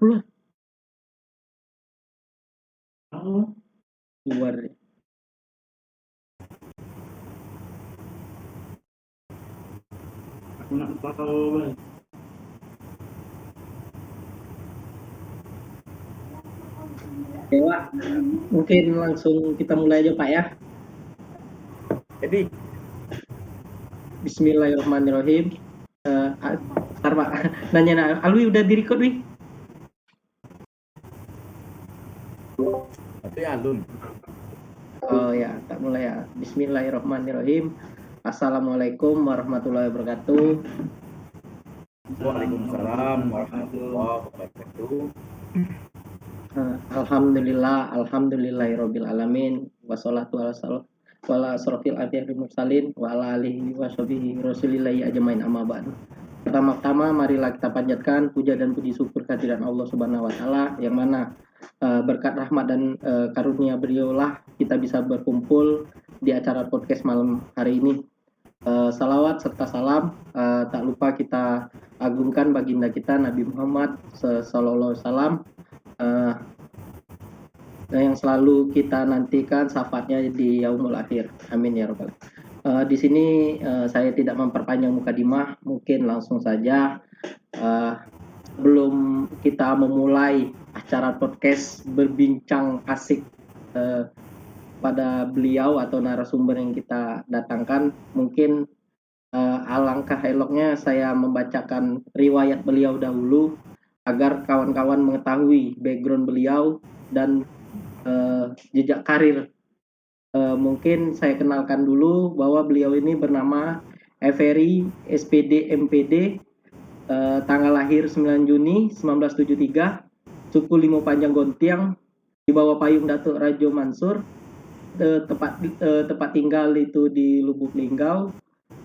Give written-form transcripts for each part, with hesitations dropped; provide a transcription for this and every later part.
keluar. Oh, keluar. Aku nak tahu. Oke, Pak. Mungkin langsung kita mulai aja, Pak ya. Jadi, Bismillahirrahmanirrahim. Ntar Pak, nanya Alwi udah di-record, Wi? itu ya Alun. Oh ya, tak mulai ya. Bismillahirrahmanirrahim. Assalamualaikum warahmatullahi wabarakatuh. Waalaikumsalam warahmatullahi wabarakatuh. Alhamdulillahirabbil alamin. Wassalatu wala asrofil anbiya'i mursalin wa ala alihi wa sahbihi rasulillahi ajmain amma ba'du. Pertama-tama marilah kita panjatkan puja dan puji syukur kehadiran Allah Subhanahu wa taala yang mana berkat rahmat dan karunia beliaulah kita bisa berkumpul di acara podcast malam hari ini. Salawat serta salam tak lupa kita agungkan baginda kita Nabi Muhammad sallallahu alaihi wasallam yang selalu kita nantikan syafaatnya di yaumul akhir. Amin ya rabbal alamin. Di sini saya tidak memperpanjang mukadimah, mungkin langsung saja sebelum kita memulai acara podcast berbincang asik pada beliau atau narasumber yang kita datangkan, mungkin alangkah eloknya saya membacakan riwayat beliau dahulu agar kawan-kawan mengetahui background beliau dan jejak karir. Mungkin saya kenalkan dulu bahwa beliau ini bernama Every SPD MPD, tanggal lahir 9 Juni 1973, suku Limo Panjang Gontiang, di bawah payung Datuk Rajo Mansur, tempat tinggal itu di Lubuk Linggau,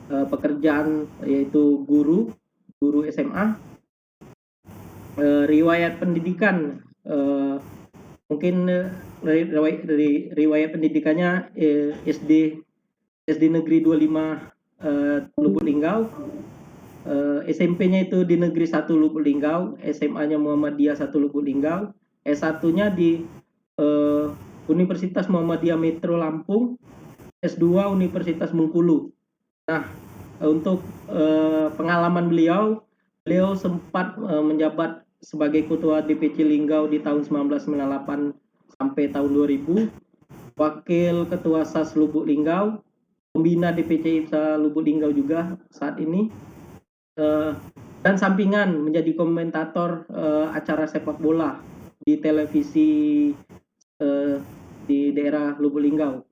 pekerjaan yaitu guru SMA, riwayat pendidikan mungkin riwayat pendidikannya SD Negeri 25 Lubuk Linggau, SMP-nya itu di Negeri 1 Lubuk Linggau, SMA-nya Muhammadiyah 1 Lubuk Linggau, S1-nya di Universitas Muhammadiyah Metro Lampung, S2 Universitas Bengkulu. Nah, untuk pengalaman beliau sempat menjabat sebagai Ketua DPC Linggau di tahun 1998 sampai tahun 2000, Wakil Ketua SAS Lubuk Linggau, Pembina DPC IPSA Lubuk Linggau juga saat ini, dan sampingan menjadi komentator acara sepak bola di televisi di daerah Lubuk Linggau.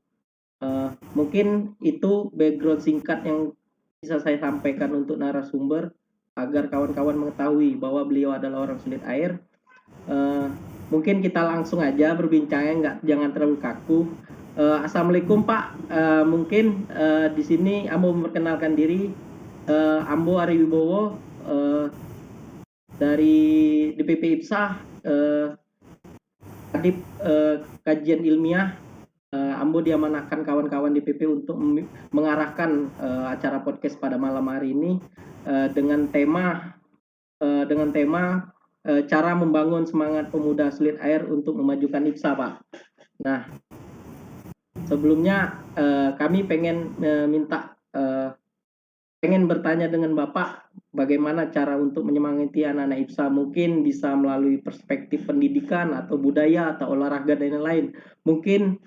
Mungkin itu background singkat yang bisa saya sampaikan untuk narasumber agar kawan-kawan mengetahui bahwa beliau adalah orang sulit air. Mungkin kita langsung aja berbincangnya, jangan terlalu kaku. Assalamualaikum Pak. Mungkin di sini Ambo memperkenalkan diri. Ambo Ari Wibowo dari DPP IPSA, Kadip Kajian Ilmiah. Ambo diamanahkan kawan-kawan DPP untuk mengarahkan acara podcast pada malam hari ini dengan tema cara membangun semangat pemuda sulit air untuk memajukan IPSA, Pak. Nah, sebelumnya kami pengen bertanya dengan Bapak bagaimana cara untuk menyemangati anak-anak IPSA, mungkin bisa melalui perspektif pendidikan atau budaya atau olahraga dan lain-lain. Mungkin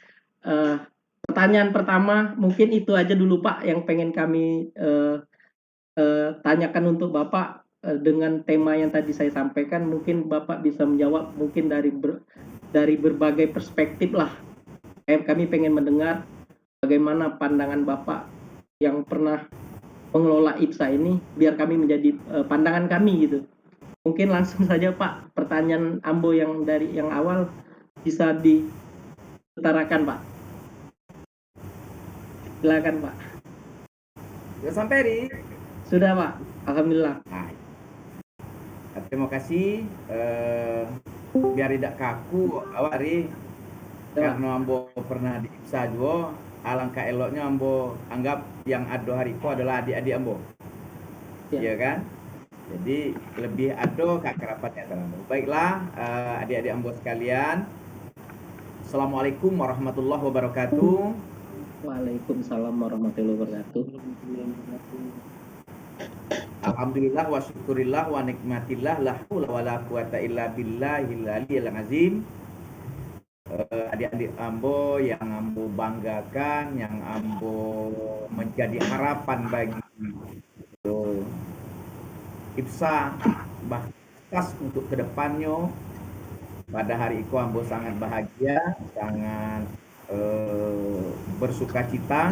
pertanyaan pertama mungkin itu aja dulu Pak yang pengen kami tanyakan untuk Bapak. Dengan tema yang tadi saya sampaikan, mungkin Bapak bisa menjawab mungkin dari berbagai perspektif lah. Kami pengen mendengar bagaimana pandangan Bapak yang pernah mengelola IPSA ini, biar kami menjadi pandangan kami gitu. Mungkin langsung saja Pak, pertanyaan Ambo yang dari yang awal bisa diutarakan Pak. Silakan Pak. Sudah sampai Ri? Sudah Pak, alhamdulillah. Nah, terima kasih. Biar tidak kaku awak Ri, karena Ambo pernah di IPSA juga. Alangkah eloknya Ambo anggap yang ado hariku adalah adik-adik Ambo, ya kan? Jadi lebih ado kak kerapatnya sama Ambo. Baiklah, adik-adik ambo sekalian. Assalamualaikum warahmatullahi wabarakatuh. Waalaikumsalam warahmatullahi wabarakatuh. Alhamdulillah wa syukurillah wa nikmatillah la haula wala quwata illa billahil aliyil azim. Adik-adik ambo yang ambo banggakan, yang ambo menjadi harapan bagi IPSA bahkan untuk kedepannya. Pada hari itu ambo sangat bahagia, sangat bersuka cita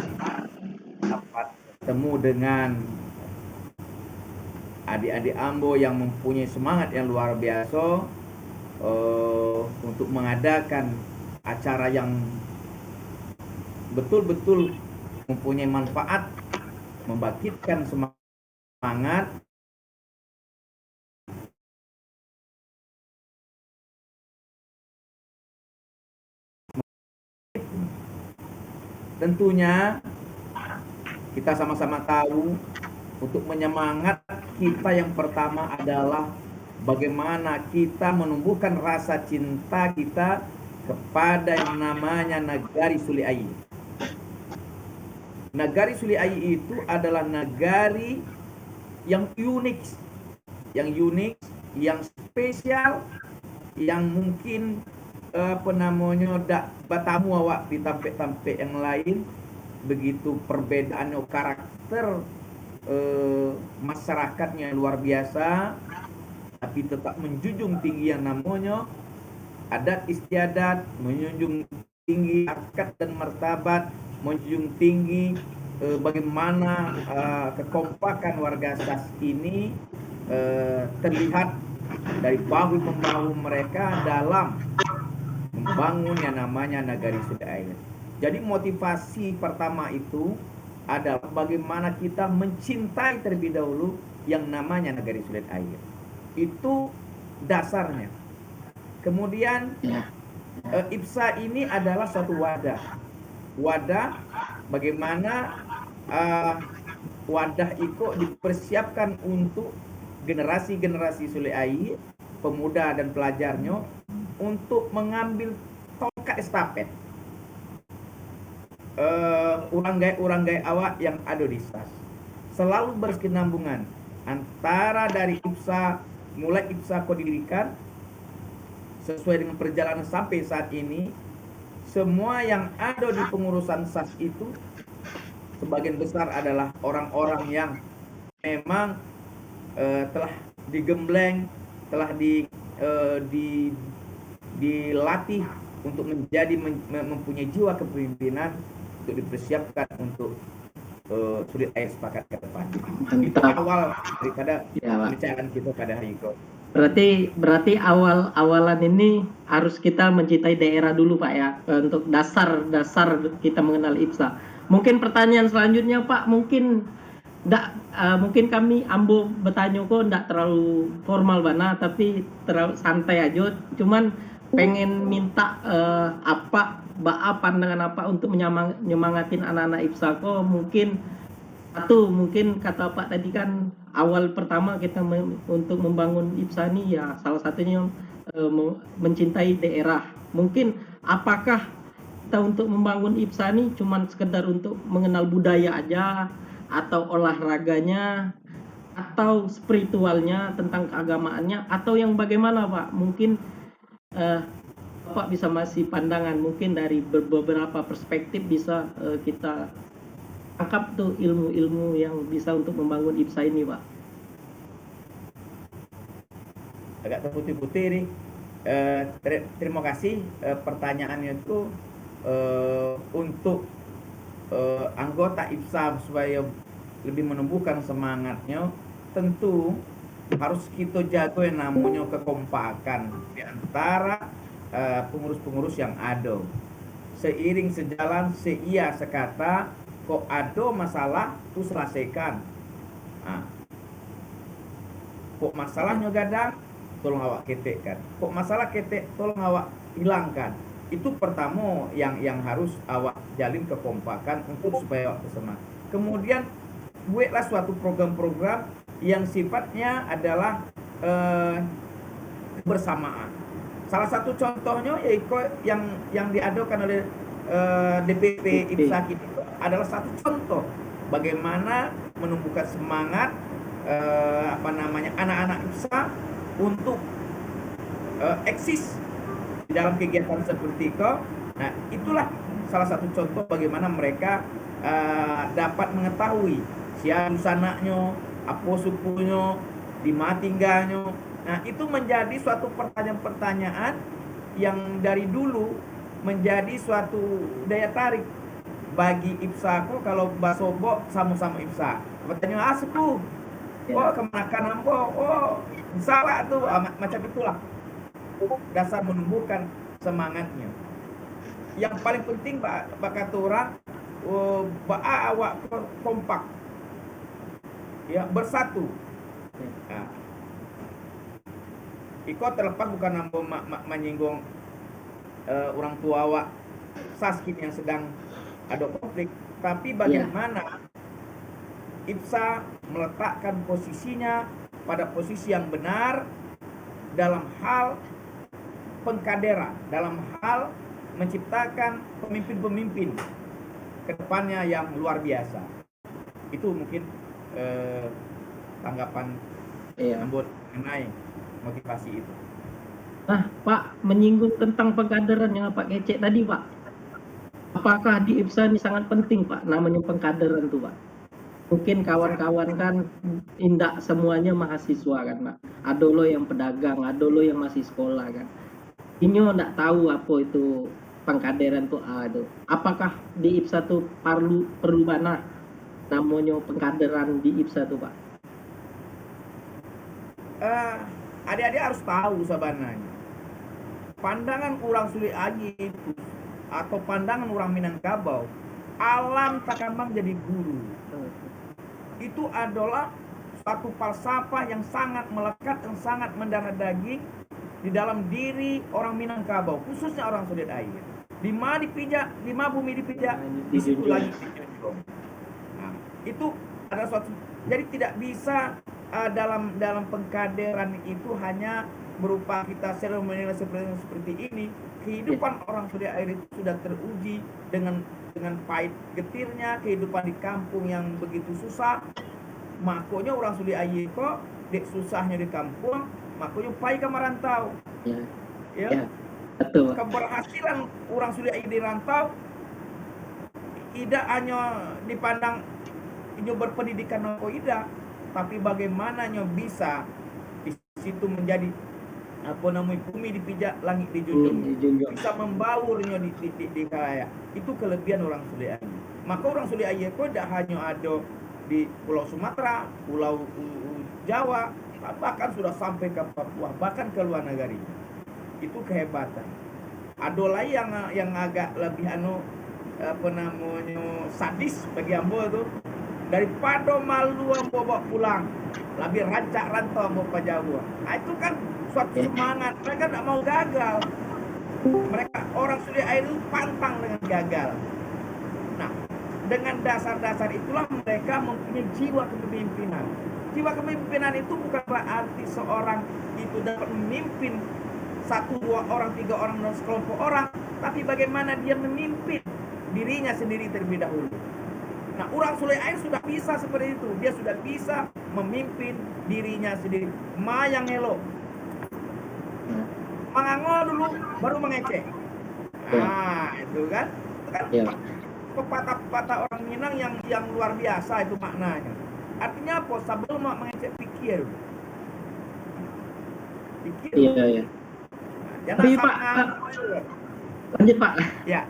dapat bertemu dengan adik-adik ambo yang mempunyai semangat yang luar biasa untuk mengadakan acara yang betul-betul mempunyai manfaat, membangkitkan semangat. Tentunya kita sama-sama tahu untuk menyemangat kita yang pertama adalah bagaimana kita menumbuhkan rasa cinta kita kepada yang namanya Nagari Suli Ayi. Nagari Suli Ayi itu adalah nagari yang unik, yang spesial, yang mungkin dak batamu awak di tampek-tampek yang lain. Begitu perbedaannya karakter masyarakatnya luar biasa, tapi tetap menjunjung tinggi yang namanya adat istiadat, menjunjung tinggi harkat dan martabat, menjunjung tinggi bagaimana kekompakan warga SAS ini terlihat dari bahu-membahu mereka dalam membangun yang namanya Nagari Suli Air. Jadi motivasi pertama itu adalah bagaimana kita mencintai terlebih dahulu yang namanya Nagari Suli Air. Itu dasarnya. Kemudian IPSA ini adalah suatu wadah bagaimana wadah itu dipersiapkan untuk generasi-generasi Suli Air, pemuda dan pelajarnya, untuk mengambil tongkat estafet urang-gai awak yang ada di SAS. Selalu berkesinambungan antara dari IPSA, mulai IPSA didirikan sesuai dengan perjalanan sampai saat ini. Semua yang ada di pengurusan SAS itu sebagian besar adalah orang-orang yang memang telah digembleng, telah dilatih untuk menjadi mempunyai jiwa kepemimpinan untuk dipersiapkan untuk Suli Air Sepakat ke depan. Itu awal daripada pembicaraan kita pada hari ini. Berarti awalan ini harus kita mencintai daerah dulu Pak ya, untuk dasar kita mengenal IPSA. Mungkin pertanyaan selanjutnya Pak, mungkin kami ambo bertanya kok ndak terlalu formal bana, tapi terlalu santai aja. Cuman pengen minta pandangan apa untuk menyemangatin anak-anak IPSA kok. Mungkin kata Pak tadi kan awal pertama kita untuk membangun IPSA ini ya salah satunya mencintai daerah. Mungkin apakah kita untuk membangun IPSA ini cuman sekedar untuk mengenal budaya aja, atau olahraganya, atau spiritualnya tentang keagamaannya, atau yang bagaimana Pak? Mungkin Bapak bisa masih pandangan mungkin dari beberapa perspektif bisa kita angkat tuh ilmu-ilmu yang bisa untuk membangun IPSA ini Pak. Agak terputih-putih nih. Terima kasih pertanyaannya itu untuk anggota IPSA supaya lebih menumbuhkan semangatnya. Tentu harus kita jaga yang namanya kekompakan di antara pengurus-pengurus yang ada. Seiring sejalan, seia sekata, kok ada masalah tuh selesaikan. Kok masalahnya gadang, tolong awak ketekkan. Kok masalah ketek, tolong awak hilangkan. Itu pertama yang harus awak jalin kekompakan untuk supaya awak bersemangat. Kemudian buatlah suatu program-program yang sifatnya adalah kebersamaan. Salah satu contohnya yaitu yang diadakan oleh DPP IPSA itu adalah satu contoh bagaimana menumbuhkan semangat anak-anak IPSA untuk eksis di dalam kegiatan seperti itu. Nah, itulah salah satu contoh bagaimana mereka dapat mengetahui siapa sanaknya, apa sukunya, di mana tinggalnya. Nah, itu menjadi suatu pertanyaan-pertanyaan yang dari dulu menjadi suatu daya tarik bagi IPSA ko. Kalau basobo sama-sama IPSA. Bertanya asku, oh kemana kanan oh salah tuh, macam itulah. Dasar menumbuhkan semangatnya. Yang paling penting kata orang, awak kompak, ya, bersatu. Nah, Iko terlepas bukan nampo menyinggung orang tua awak Saskin yang sedang ada konflik, tapi bagaimana IPSA meletakkan posisinya pada posisi yang benar dalam hal pengkaderan, dalam hal menciptakan pemimpin-pemimpin ke depannya yang luar biasa. Itu mungkin tanggapan Ambon mengenai motivasi itu. Nah, Pak, menyinggung tentang pengkaderan yang Pak Kecek tadi, Pak. Apakah di IPSA ini sangat penting, Pak, namanya pengkaderan tuh, Pak? Mungkin kawan-kawan kan indak semuanya mahasiswa kan, Pak. Ada lo yang pedagang, ada lo yang masih sekolah kan. Ini enggak tahu apa itu pengkaderan tuh itu. Apakah di IPSA tuh perlu mana namanya pengkaderan di IPSA tuh, Pak? Adik-adik harus tahu sebenarnya pandangan orang Suli Aji itu atau pandangan orang Minangkabau, alam takambang jadi guru, itu adalah satu falsafah yang sangat melekat, yang sangat mendarah daging di dalam diri orang Minangkabau, khususnya orang Sulit Air. Di mana dipijak, di mana bumi dipijak, di situ lagi dijunjung. Nah, itu ada suatu, jadi tidak bisa dalam pengkaderan itu hanya berupa kita seremonial seperti ini. Kehidupan orang Sulit Air itu sudah teruji dengan pahit getirnya kehidupan di kampung yang begitu susah. Makanya orang Sulit Air kok dek susahnya di kampung, makanya pahit ke merantau. Ya. Betul. Keberhasilan orang Sulit Air di rantau tidak hanya dipandang ini berpendidikan atau tidak, tapi bagaimana bisa di situ menjadi bumi dipijak, langit dijunjung, bisa membaurnya di kaya. Itu kelebihan orang Sulit Air. Maka orang Sulit Air kok tidak hanya ada di Pulau Sumatera, Pulau Jawa, bahkan sudah sampai ke Papua, bahkan ke luar negeri. Itu kehebatan. Ada lagi yang agak lebih sadis bagi ambo itu, daripada malu ambo bawa pulang, lebih rancak rantau ambo ke Jawa. Nah, itu kan suatu semangat. Mereka tidak mau gagal. Mereka orang Sulit Air itu pantang dengan gagal. Nah, dengan dasar-dasar itulah mereka mempunyai jiwa kepemimpinan. Jiwa kepemimpinan itu bukan berarti seorang itu dapat memimpin 1, 2 orang, 3 orang, dan sekelompok orang, tapi bagaimana dia memimpin dirinya sendiri terlebih dahulu. Nah, orang Sulit Air sudah bisa seperti itu. Dia sudah bisa memimpin dirinya sendiri. Mayang elok, mangangol dulu, baru mengecek. Nah, itu kan pepatah-pepatah orang Minang yang luar biasa itu maknanya. Artinya apa? Sebelum mengecek pikir. Iya. Jangan Tapi Pak, lanjut Pak. Ya.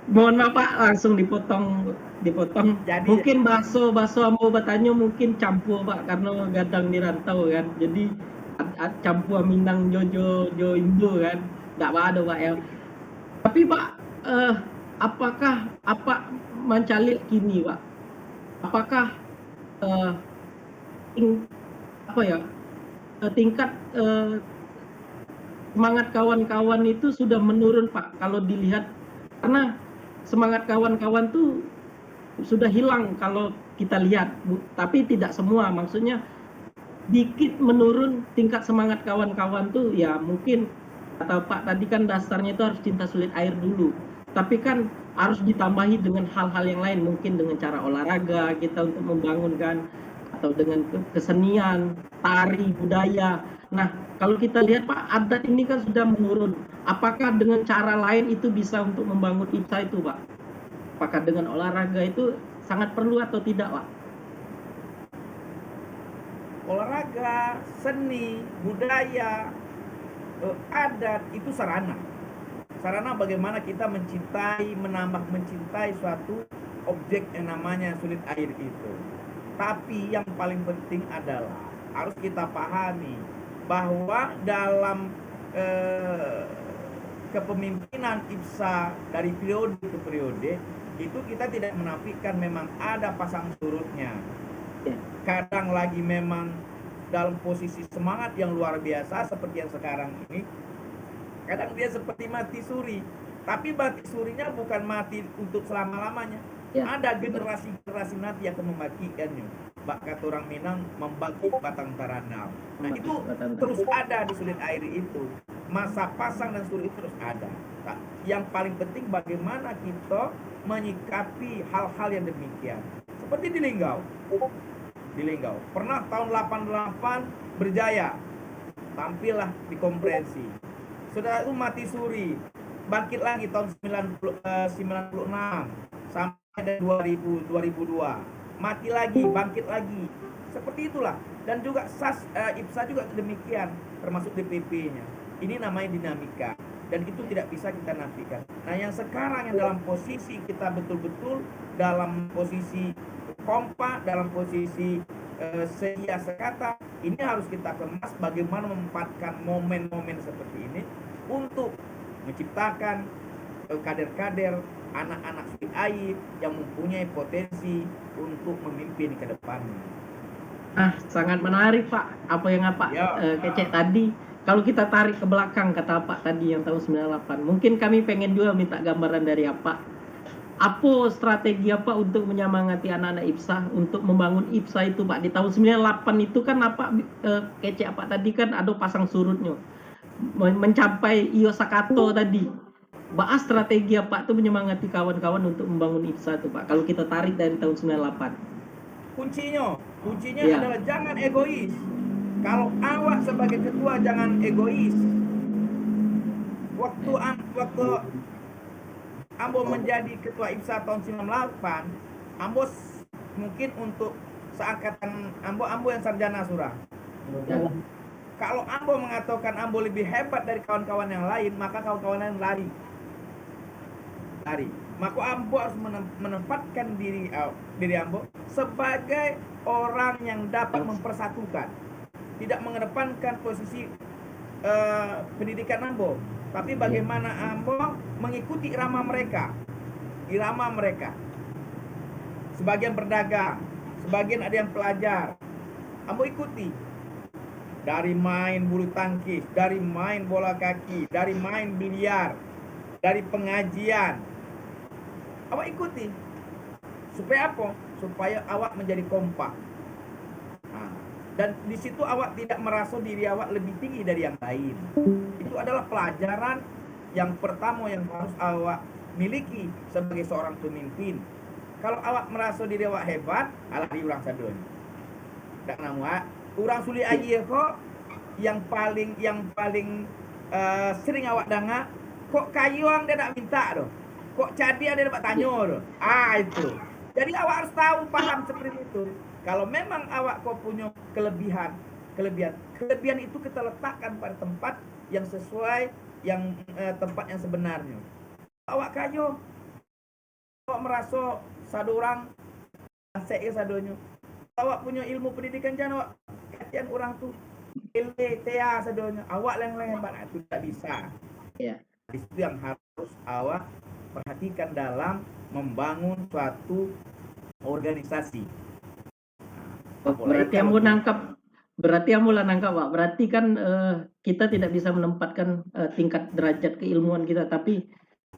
Mohon maaf Pak, langsung dipotong. Jadi, mungkin baso ambo bertanya mungkin campur Pak, karena gadang di rantau kan. Jadi campur Minang jo Indo kan. Enggak ada Pak ya. Tapi Pak, apakah mencalik kini Pak? Apakah tingkat semangat kawan-kawan itu sudah menurun Pak, kalau dilihat, karena semangat kawan-kawan tuh sudah hilang kalau kita lihat, tapi tidak semua. Maksudnya dikit menurun tingkat semangat kawan-kawan tuh ya mungkin kata Pak tadi kan dasarnya itu harus cinta sulit air dulu. Tapi kan harus ditambahi dengan hal-hal yang lain, mungkin dengan cara olahraga kita untuk membangunkan atau dengan kesenian, tari, budaya. Nah, kalau kita lihat Pak, adat ini kan sudah menurun. Apakah dengan cara lain itu bisa untuk membangun IPSA itu Pak? Apakah dengan olahraga itu sangat perlu atau tidak Pak? Olahraga, seni, budaya, adat itu sarana. Sarana bagaimana kita mencintai, menambah mencintai suatu objek yang namanya sulit air itu. Tapi yang paling penting adalah harus kita pahami bahwa dalam kepemimpinan IPSA dari periode ke periode itu kita tidak menafikan memang ada pasang surutnya. Kadang lagi memang dalam posisi semangat yang luar biasa seperti yang sekarang ini, kadang dia seperti mati suri, tapi mati surinya bukan mati untuk selama-lamanya. Ada generasi-generasi nanti yang akan membagikannya. Bak kata orang Minang, membagi batang taranam. Nah itu terus ada di sulit air itu. Masa pasang dan surut itu terus ada. Nah, yang paling penting bagaimana kita menyikapi hal-hal yang demikian. Seperti di Linggau. Di Linggau pernah tahun 88 berjaya, tampillah di konferensi. Sudah itu mati suri, bangkit lagi tahun 96 sampai ada 2002, mati lagi, bangkit lagi, seperti itulah. Dan juga IPSA juga demikian, termasuk DPP-nya. Ini namanya dinamika, dan itu tidak bisa kita nafikan. Nah yang sekarang yang dalam posisi kita betul-betul dalam posisi kompak, dalam posisi sedia sekata, ini harus kita kemas bagaimana memanfaatkan momen-momen seperti ini untuk menciptakan kader-kader anak-anak sulit air yang mempunyai potensi untuk memimpin ke depannya. Sangat menarik Pak, apa yang Kece tadi. Kalau kita tarik ke belakang kata Pak tadi yang tahun 98, mungkin kami pengen juga minta gambaran dari apa strategi apa untuk menyemangati anak-anak IPSA untuk membangun IPSA itu Pak di tahun 98 itu kan Kece tadi kan ada pasang surutnya mencapai Iyo Sakato tadi. Bahas strategi apa tuh menyemangati kawan-kawan untuk membangun IPSA itu Pak kalau kita tarik dari tahun 98. Kuncinya adalah jangan egois. Kalau awak sebagai ketua jangan egois. Waktu Ambo menjadi ketua IPSA tahun 98, Ambo mungkin untuk seangkatan Ambo yang sarjana surah. Kalau Ambo mengatakan Ambo lebih hebat dari kawan-kawan yang lain, maka kawan-kawan lain lari. Maka Ambo harus menempatkan diri Ambo sebagai orang yang dapat mempersatukan. Tidak mengedepankan posisi pendidikan Ambo, tapi bagaimana Ambo mengikuti irama mereka. Sebagian berdagang, sebagian ada yang pelajar. Ambo ikuti. Dari main bulu tangkis, dari main bola kaki, dari main biliar, dari pengajian. Awak ikuti. Supaya apa? Supaya awak menjadi kompak. Dan di situ awak tidak merasa diri awak lebih tinggi dari yang lain. Itu adalah pelajaran yang pertama yang harus awak miliki sebagai seorang pemimpin. Kalau awak merasa diri awak hebat, alah di orang sadonya. Tak nama orang sulit aja kok yang paling sering awak dengar, kok kayuang dia nak minta doh. Kok jadi dia dapat tanya doh. Itu. Jadi awak harus tahu paham seperti itu. Kalau memang awak kau punya kelebihan itu kita letakkan pada tempat yang sesuai, tempat yang sebenarnya. Awak kayo, awak merasa satu orang saya sadonya. Awak punya ilmu pendidikan jangan awak kasihan orang tuh LTA sadonya. Awak leng-leng hebat itu tidak bisa. Itu yang harus awak perhatikan dalam membangun suatu organisasi. Berarti Ambo nangkap Pak. Berarti kan kita tidak bisa menempatkan tingkat derajat keilmuan kita, tapi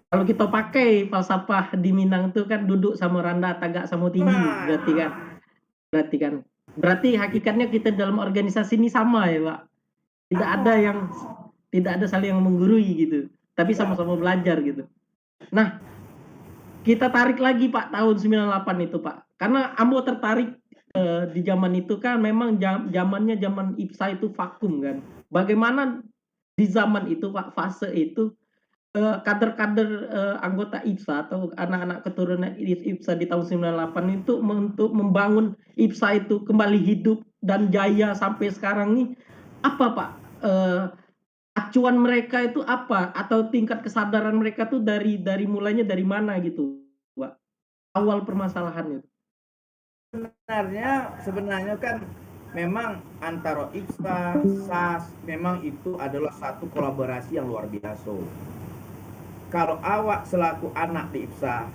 kalau kita pakai falsafah di Minang itu kan duduk sama rendah, tagak sama tinggi, berarti kan berarti kan. Berarti hakikatnya kita dalam organisasi ini sama ya, Pak? Tidak ada saling yang menggurui gitu, tapi sama-sama belajar gitu. Nah, kita tarik lagi Pak tahun 98 itu Pak. Karena Ambo tertarik di zaman itu kan memang zamannya zaman IPSA itu vakum kan. Bagaimana di zaman itu Pak, fase itu kader-kader anggota IPSA atau anak-anak keturunan IPSA di tahun 98 itu untuk membangun IPSA itu kembali hidup dan jaya sampai sekarang nih, apa Pak acuan mereka itu apa? Atau tingkat kesadaran mereka tuh dari mulainya dari mana gitu Pak? Awal permasalahannya. Sebenarnya kan memang antara IPSA, SAS, memang itu adalah satu kolaborasi yang luar biasa. Kalau awak selaku anak di IPSA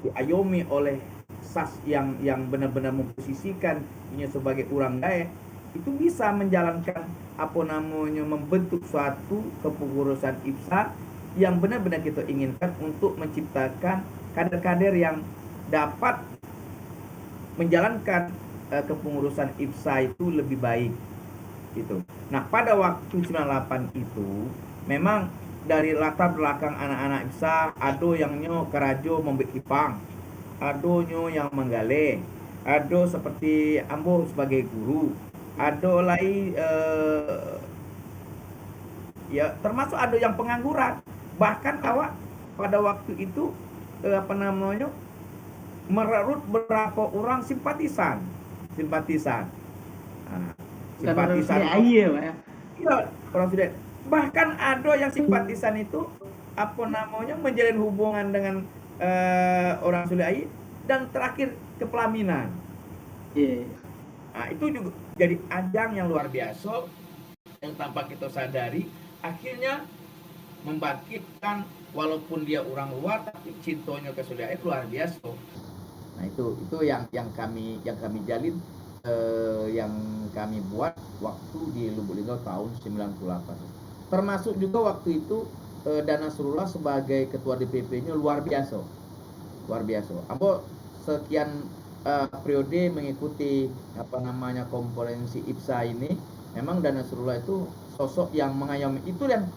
diayomi oleh SAS yang benar-benar memposisikan ini sebagai orang gaek, itu bisa menjalankan apa namanya membentuk suatu kepengurusan IPSA yang benar-benar kita inginkan untuk menciptakan kader-kader yang dapat menjalankan kepengurusan IPSA itu lebih baik gitu. Nah, pada waktu 98 itu memang dari latar belakang anak-anak IPSA ada yang nyo kerajo membek kipang, ada nyo yang menggale, ada seperti Ambo sebagai guru, ada lagi ya termasuk ada yang pengangguran. Bahkan awak pada waktu itu apa namanya mererut berapa orang simpatisan. Nah, simpatisan iya Pak ya. Iya, orang sudah. Bahkan ada yang simpatisan itu apa namanya menjalin hubungan dengan orang Sulai dan terakhir ke pelaminan. Iya. Nah, itu juga jadi ajang yang luar biasa yang tanpa kita sadari akhirnya membangkitkan walaupun dia orang luar tapi cintanya ke Sulai itu luar biasa. Nah, itu yang kami jalin yang kami buat waktu di Lubuk Linggau tahun 98. Termasuk juga waktu itu Dana Surullah sebagai ketua DPP-nya luar biasa. Ambo sekian periode mengikuti apa namanya konferensi IPSA ini, memang Dana Surullah itu sosok yang mengayomi. Itu yang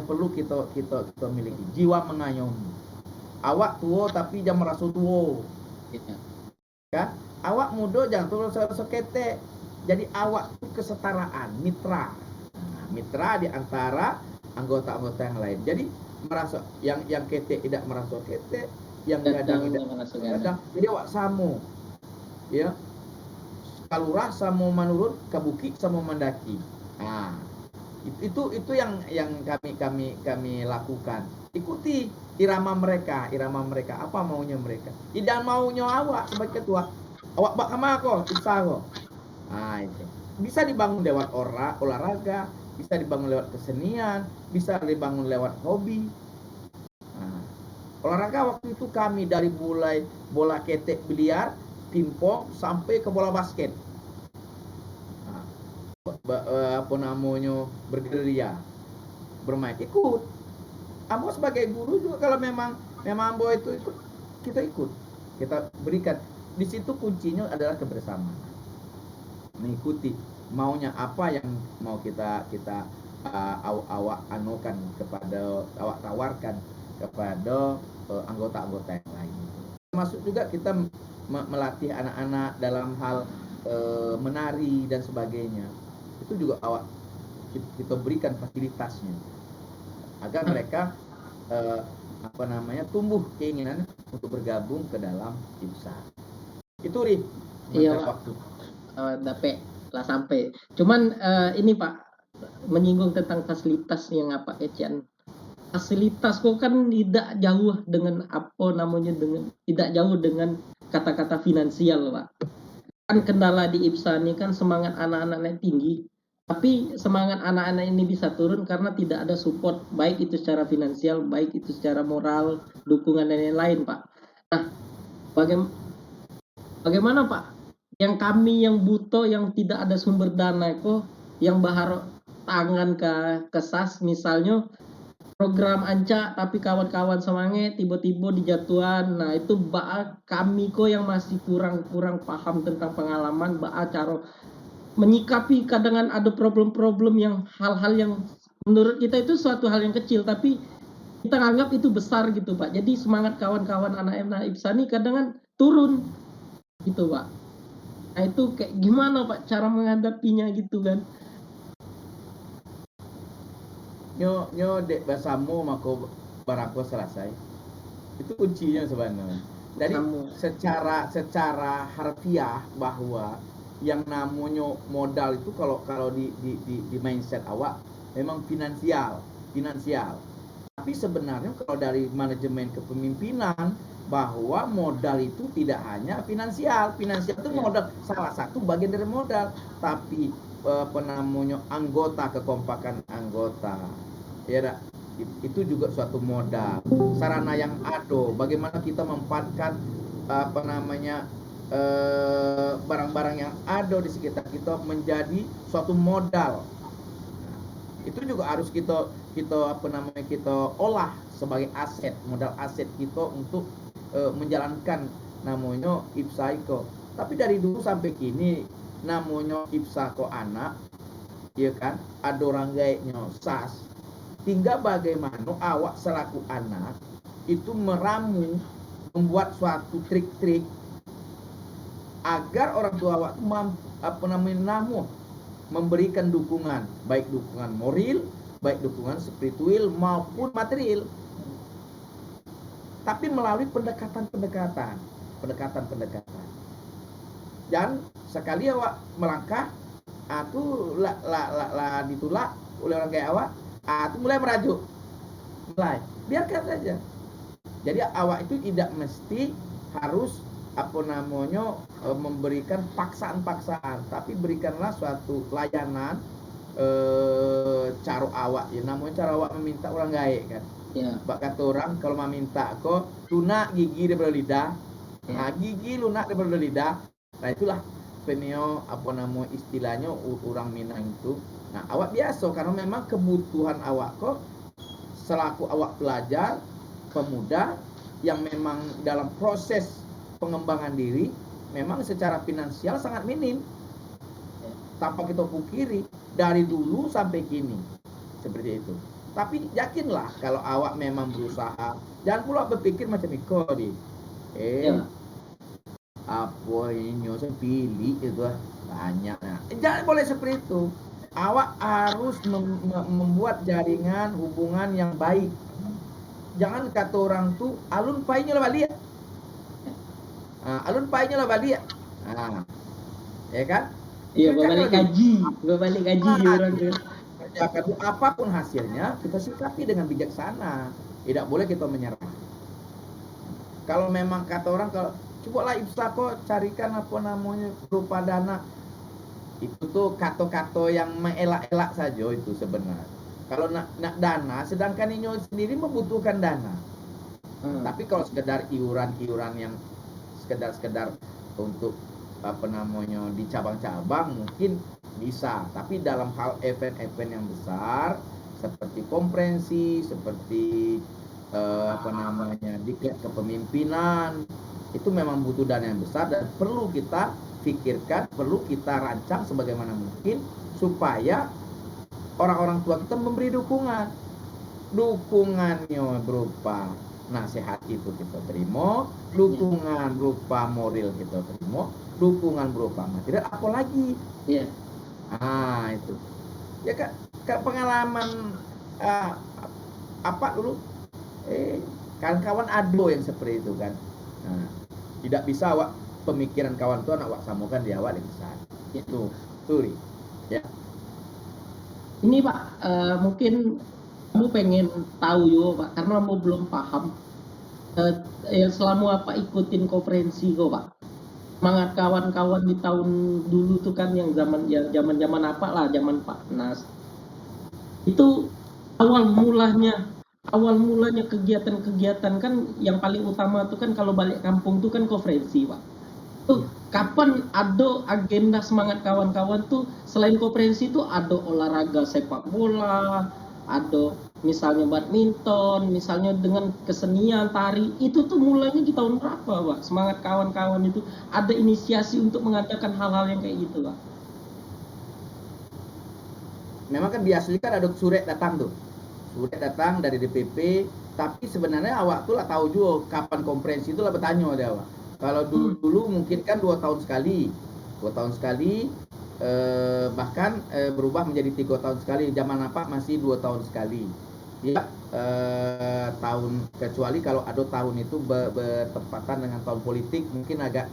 perlu kita miliki, jiwa mengayomi. Awak tua tapi jangan merasa tua. Ya, awak muda jangan terus sekete. Jadi awak itu kesetaraan, mitra. Nah, mitra di antara anggota-anggota yang lain. Jadi merasa yang kete tidak merasa kete, yang gadang tidak merasa gadang. Jadi awak samu. Ya. Kalurah sama menurut, kabuki sama mendaki. Nah, itu yang kami lakukan. Ikuti irama mereka apa maunya mereka. Tidak maunya awak sebagai ketua, awak bak sama aku IPSA kok. Nah, itu bisa dibangun lewat olahraga, bisa dibangun lewat kesenian, bisa dibangun lewat hobi. Nah, olahraga waktu itu kami dari mulai bola ketek biliar, pingpong sampai ke bola basket. Nah, apa namanya bergerilya, bermain ikut. Ambo sebagai guru juga kalau memang Ambo itu ikut, kita berikan. Di situ kuncinya adalah kebersamaan, mengikuti maunya apa yang mau kita awak anukan kepada awak tawarkan kepada anggota-anggota yang lain. Termasuk juga kita melatih anak-anak dalam hal menari dan sebagainya. Itu juga awak kita berikan fasilitasnya agar mereka apa namanya tumbuh keinginan untuk bergabung ke dalam IPSA. Itu Ri. Iya waktu dapat lah sampai. Cuman ini Pak menyinggung tentang fasilitas yang apa Ecian. Fasilitas kok kan tidak jauh dengan apa namanya tidak jauh dengan kata-kata finansial Pak. Kan kendala di IPSA ini kan semangat anak-anaknya tinggi. Tapi semangat anak-anak ini bisa turun karena tidak ada support, baik itu secara finansial, baik itu secara moral, dukungan dan lain-lain, Pak. Nah, bagaimana, Pak? Yang kami yang butuh, yang tidak ada sumber dana kok, yang bahar tangan ke SAS misalnya, program anca tapi kawan-kawan semangat tiba-tiba dijatuhan. Nah itu kami kok yang masih kurang paham tentang pengalaman cara menyikapi kadang ada problem-problem yang hal-hal yang menurut kita itu suatu hal yang kecil tapi kita anggap itu besar gitu Pak. Jadi semangat kawan-kawan anak-anak IPSA ini kadang kan turun gitu Pak. Nah itu kayak gimana Pak cara menghadapinya gitu kan? Nyo dek basamu mako barako selesai. Itu kuncinya sebenarnya. Jadi secara harfiah bahwa yang namanya modal itu kalau di mindset awak memang finansial. Tapi sebenarnya kalau dari manajemen kepemimpinan bahwa modal itu tidak hanya finansial. Finansial itu modal, salah satu bagian dari modal, tapi namanya anggota, kekompakan anggota. Ya, itu juga suatu modal. Sarana yang ada, bagaimana kita memanfaatkan barang-barang yang ada di sekitar kita menjadi suatu modal. Itu juga harus kita olah sebagai aset, modal aset kita untuk menjalankan namanya IPSA itu. Tapi dari dulu sampai kini namanya IPSA ko anak, ya kan, ada orang gaeknya SAS. Tinggal bagaimana awak selaku anak itu meramu, membuat suatu trik-trik agar orang tua awak memberikan dukungan, baik dukungan moral, baik dukungan spiritual maupun material. Tapi melalui pendekatan. Dan sekali awak melangkah, aku ditolak oleh orang kayak awak, itu mulai merajuk. Biarkan saja. Jadi awak itu tidak mesti harus memberikan paksaan, tapi berikanlah suatu layanan cara awak, ya namanya cara awak meminta orang gaek kan. Ya. Bak kata orang kalau meminta kok lunak gigi daripada lidah. Ya. Nah, gigi lunak daripada lidah. Nah, itulah penio istilahnya orang Minang itu. Nah, awak biasa karena memang kebutuhan awak kok selaku awak pelajar pemuda yang memang dalam proses pengembangan diri memang secara finansial sangat minim. Tanpa kita pungkiri dari dulu sampai kini seperti itu. Tapi yakinlah kalau awak memang berusaha, jangan pula berpikir macam itu di. Apa ini saya pilih itu banyak. Nah, jangan boleh seperti itu. Awak harus membuat jaringan hubungan yang baik. Jangan kata orang tuh alun painya lah balik. Alun painya lah balik. Ya kan? Iya, berbalik gaji orang tuh. Apapun hasilnya kita sikapi dengan bijaksana. Tidak boleh kita menyerah. Kalau memang kata orang kalau cobalah IPSA kok carikan berupa dana, itu tuh kata-kata yang mengelak-elak saja itu sebenarnya. Kalau nak dana, sedangkan ini sendiri membutuhkan dana. Tapi kalau sekedar iuran-iuran yang sekedar untuk di cabang-cabang mungkin bisa, tapi dalam hal event-event yang besar seperti konferensi, seperti diklat kepemimpinan, itu memang butuh dana yang besar dan perlu kita pikirkan, perlu kita rancang sebagaimana mungkin supaya orang-orang tua kita memberi dukungannya berupa nasihat itu kita terima, dukungan berupa moral kita terima, dukungan berupa material, apalagi itu ya kak pengalaman apa dulu kawan-kawan ado yang seperti itu kan. Tidak bisa awak pemikiran kawan tuan awak samakan di awal bisa itu turi ya. Ini Pak, mungkin kamu pengen tahu yo Pak, karena kamu belum paham. Selama apa ikutin konferensi kok Pak, semangat kawan-kawan di tahun dulu tuh kan yang zaman apa lah, zaman Pak Nas. Itu awal mulanya kegiatan-kegiatan kan yang paling utama tuh kan kalau balik kampung tuh kan konferensi Pak. Tuh kapan ada agenda semangat kawan-kawan tuh selain konferensi tuh ada olahraga sepak bola, ada misalnya badminton, misalnya dengan kesenian, tari, itu tuh mulainya di tahun berapa, Pak? Semangat kawan-kawan itu ada inisiasi untuk mengadakan hal-hal yang kayak gitu, Pak? Memang kan biasanya kan ada surat datang tuh. Surat datang dari DPP, tapi sebenarnya awak tuh lah tahu juga kapan konferensi itu lah bertanya ada awak. Kalau dulu mungkin kan 2 tahun sekali. 2 tahun sekali, bahkan berubah menjadi 3 tahun sekali. Zaman apa masih 2 tahun sekali. Ya, tahun kecuali kalau ada tahun itu bertepatan dengan tahun politik mungkin agak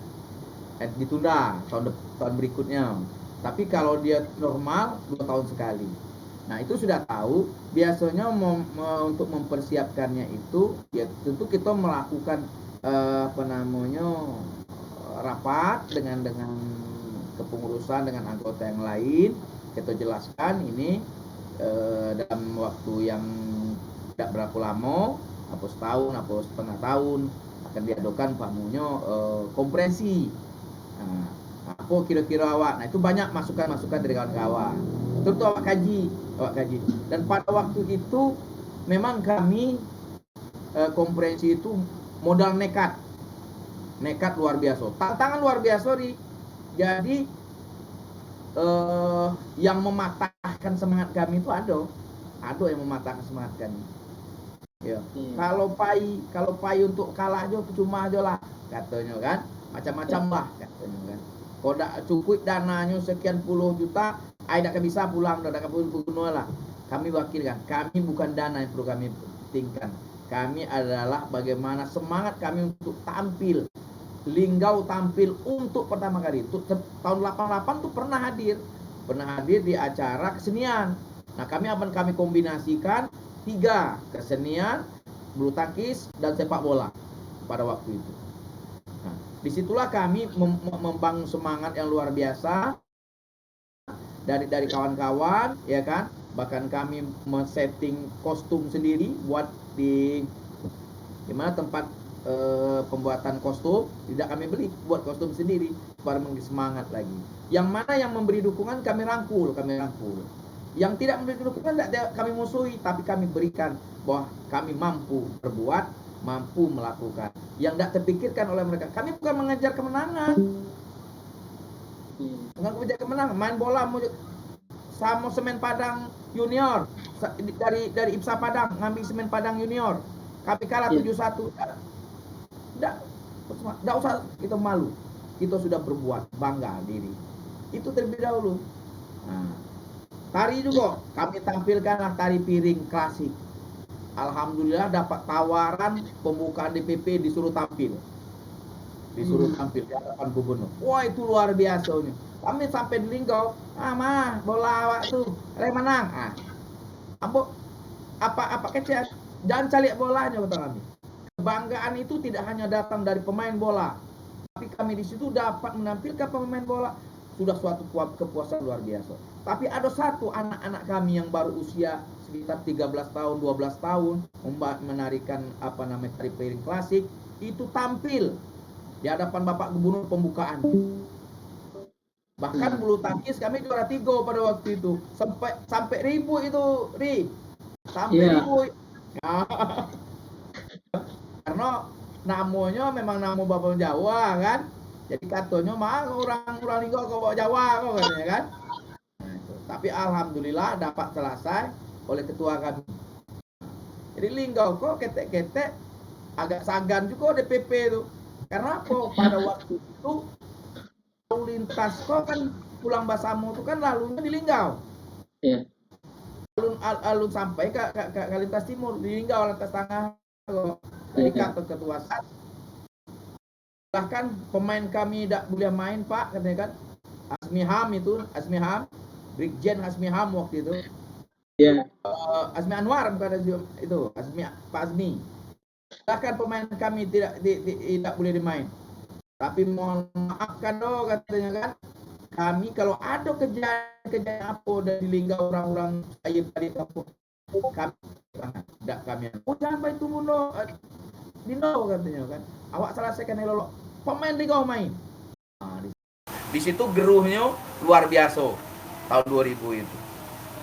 ditunda tahun berikutnya. Tapi kalau dia normal 2 tahun sekali. Nah itu sudah tahu. Biasanya untuk mempersiapkannya itu, ya tentu kita melakukan rapat dengan kepengurusan dengan anggota yang lain. Kita jelaskan ini dalam waktu yang tidak berapa lama, apa setahun, apa setengah tahun akan diadakan konferensi. Nah, apa kira-kira awak? Nah itu banyak masukan-masukan dari kawan-kawan. Tentu awak kaji. Dan pada waktu itu memang kami konferensi itu modal nekat luar biasa. Tantangan luar biasa nih. Jadi yang mematahkan semangat kami itu ada yang mematahkan semangat kami. Ya. Kalau pai untuk kalah aja cuma aja lah katanya kan. Macam-macam lah katanya kan. Kalau tak cukup dananya sekian puluh juta, ai tak bisa pulang, tak puluh lah. Kami wakilkan, kami bukan dana yang perlu kami pentingkan. Kami adalah bagaimana semangat kami untuk tampil. Linggau tampil untuk pertama kali. Itu tahun 88 tuh pernah hadir di acara kesenian. Nah, kami kombinasikan 3, kesenian, bulu tangkis, dan sepak bola pada waktu itu. Nah, disitulah kami membangun semangat yang luar biasa dari kawan-kawan, ya kan. Bahkan kami men-setting kostum sendiri buat di mana tempat pembuatan kostum, tidak kami beli, buat kostum sendiri supaya memberi semangat lagi. Yang mana yang memberi dukungan kami rangkul. Yang tidak memberi dukungan tidak kami musuhi, tapi kami berikan bahwa kami mampu berbuat, mampu melakukan. Yang tidak terpikirkan oleh mereka. Kami bukan mengejar kemenangan. Bukan mengejar kemenangan, main bola sama Semen Padang Junior dari IPSA Padang, ngambil Semen Padang Junior. Kami kalah 7-1. Tidak usah kita malu. Kita sudah berbuat, bangga diri. Itu terlebih dahulu. Nah, tari juga kami tampilkanlah tari piring klasik. Alhamdulillah dapat tawaran pembukaan DPP disuruh tampil di hadapan gubernur. Wah itu luar biasa nih. Kami sampai di Linggau, mah bola awak tuh menang. Apa kecil, jangan cari bolanya kata kami. Kebanggaan itu tidak hanya datang dari pemain bola, tapi kami di situ dapat menampilkan pemain bola. Sudah suatu kepuasan luar biasa. Tapi ada satu anak-anak kami yang baru usia sekitar 13 tahun, 12 tahun menarikan tari piring klasik, itu tampil di hadapan Bapak Gubernur pembukaan. Bahkan bulu tangkis kami juara 3 pada waktu itu. Sampai ribu itu, sampai ribu. Karena namanya memang nama Bapak Jawa kan. Jadi katanya mah orang Linggau kau bawa Jawa kau katanya kan. Tapi alhamdulillah dapat selesai oleh ketua kami. Jadi Linggau kok ketek-ketek agak sagan juga DPP itu. Karena apa? Pada waktu itu lalu lintas kok kan pulang Basamo itu kan lalunya di Linggau. Iya. Alun sampai ke lintas timur di Linggau, lintas tengah. Jadi ketua SAT. Bahkan pemain kami tidak boleh main Pak, katanya kan. Azmi Ham, Brigjen Azmi Ham waktu itu. Iya. Azmi Anwar bukan itu, Pak Azmi. Bahkan pemain kami tidak boleh dimain. Tapi mohon maafkan dong katanya kan. Kami kalau ada kejadian apa dari Linggau orang-orang saya tadi kampung, kami jangan baik tunggu Dino katanya kan. Awak selesaikan elok. Pemain Linggau main. Nah, di situ geruhnya luar biasa tahun 2000 itu.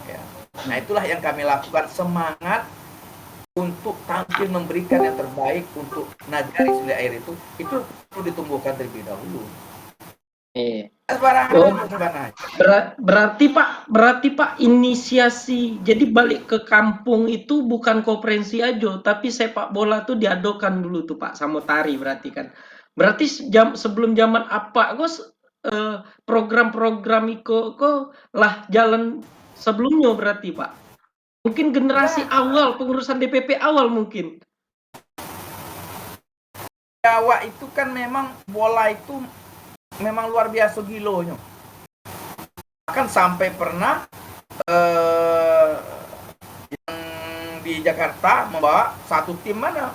Ya. Nah, itulah yang kami lakukan, semangat untuk tampil memberikan yang terbaik untuk Nagari Suli Air itu perlu ditumbuhkan terlebih dahulu. Berarti Pak inisiasi jadi balik ke kampung itu bukan koperensi aja, tapi sepak bola tuh diadokan dulu tuh Pak sama tari berarti kan. Berarti sebelum zaman apa program-program kok lah jalan sebelumnya berarti Pak. Mungkin generasi awal pengurusan DPP awal mungkin. Jawa itu kan memang bola itu memang luar biasa gilonya. Bahkan sampai pernah yang di Jakarta membawa satu tim mana,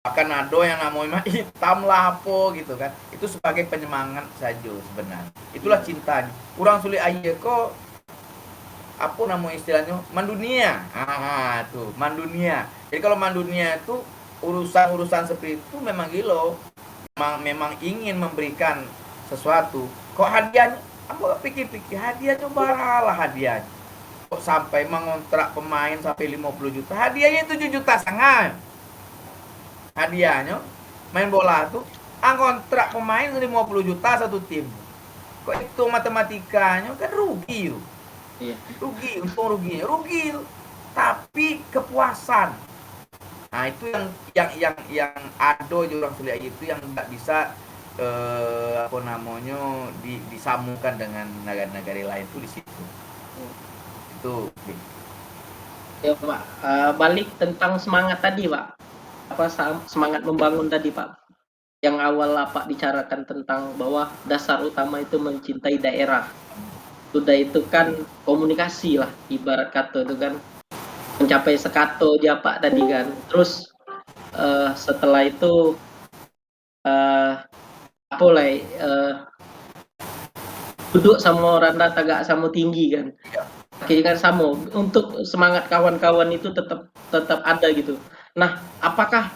bahkan ada yang namanya hitam lah apa gitu kan, itu sebagai penyemangat saja sebenarnya. Itulah cintanya. Orang Suli Air kok apa namanya istilahnya, mandunia. Tuh mandunia. Jadi kalau mandunia itu urusan seperti itu memang gilo, memang ingin memberikan sesuatu. Kok hadiahnya, aku pikir-pikir hadiahnya baralah hadiahnya. Kok sampai mengontrak pemain sampai 50 juta, hadiahnya 7 juta setengah. Hadiahnya main bola tuh, kontrak pemain 50 juta satu tim. Kok itu matematikanya kan rugi tuh. Rugi, untung rugi. Tapi kepuasan. Nah, itu yang ada di orang Suli Air itu yang nggak bisa disambungkan dengan negara-negara lain itu di situ. Itu. Ya Pak, balik tentang semangat tadi Pak. Apa semangat membangun tadi Pak? Yang awal Pak bicarakan tentang bahwa dasar utama itu mencintai daerah. Sudah itu kan komunikasi lah, ibarat kata itu kan mencapai sekato dia Pak tadi kan. Terus setelah itu duduk sama orang tagak sama tinggi kan. Akhirnya kan sama untuk semangat kawan-kawan itu tetap ada gitu. Nah, apakah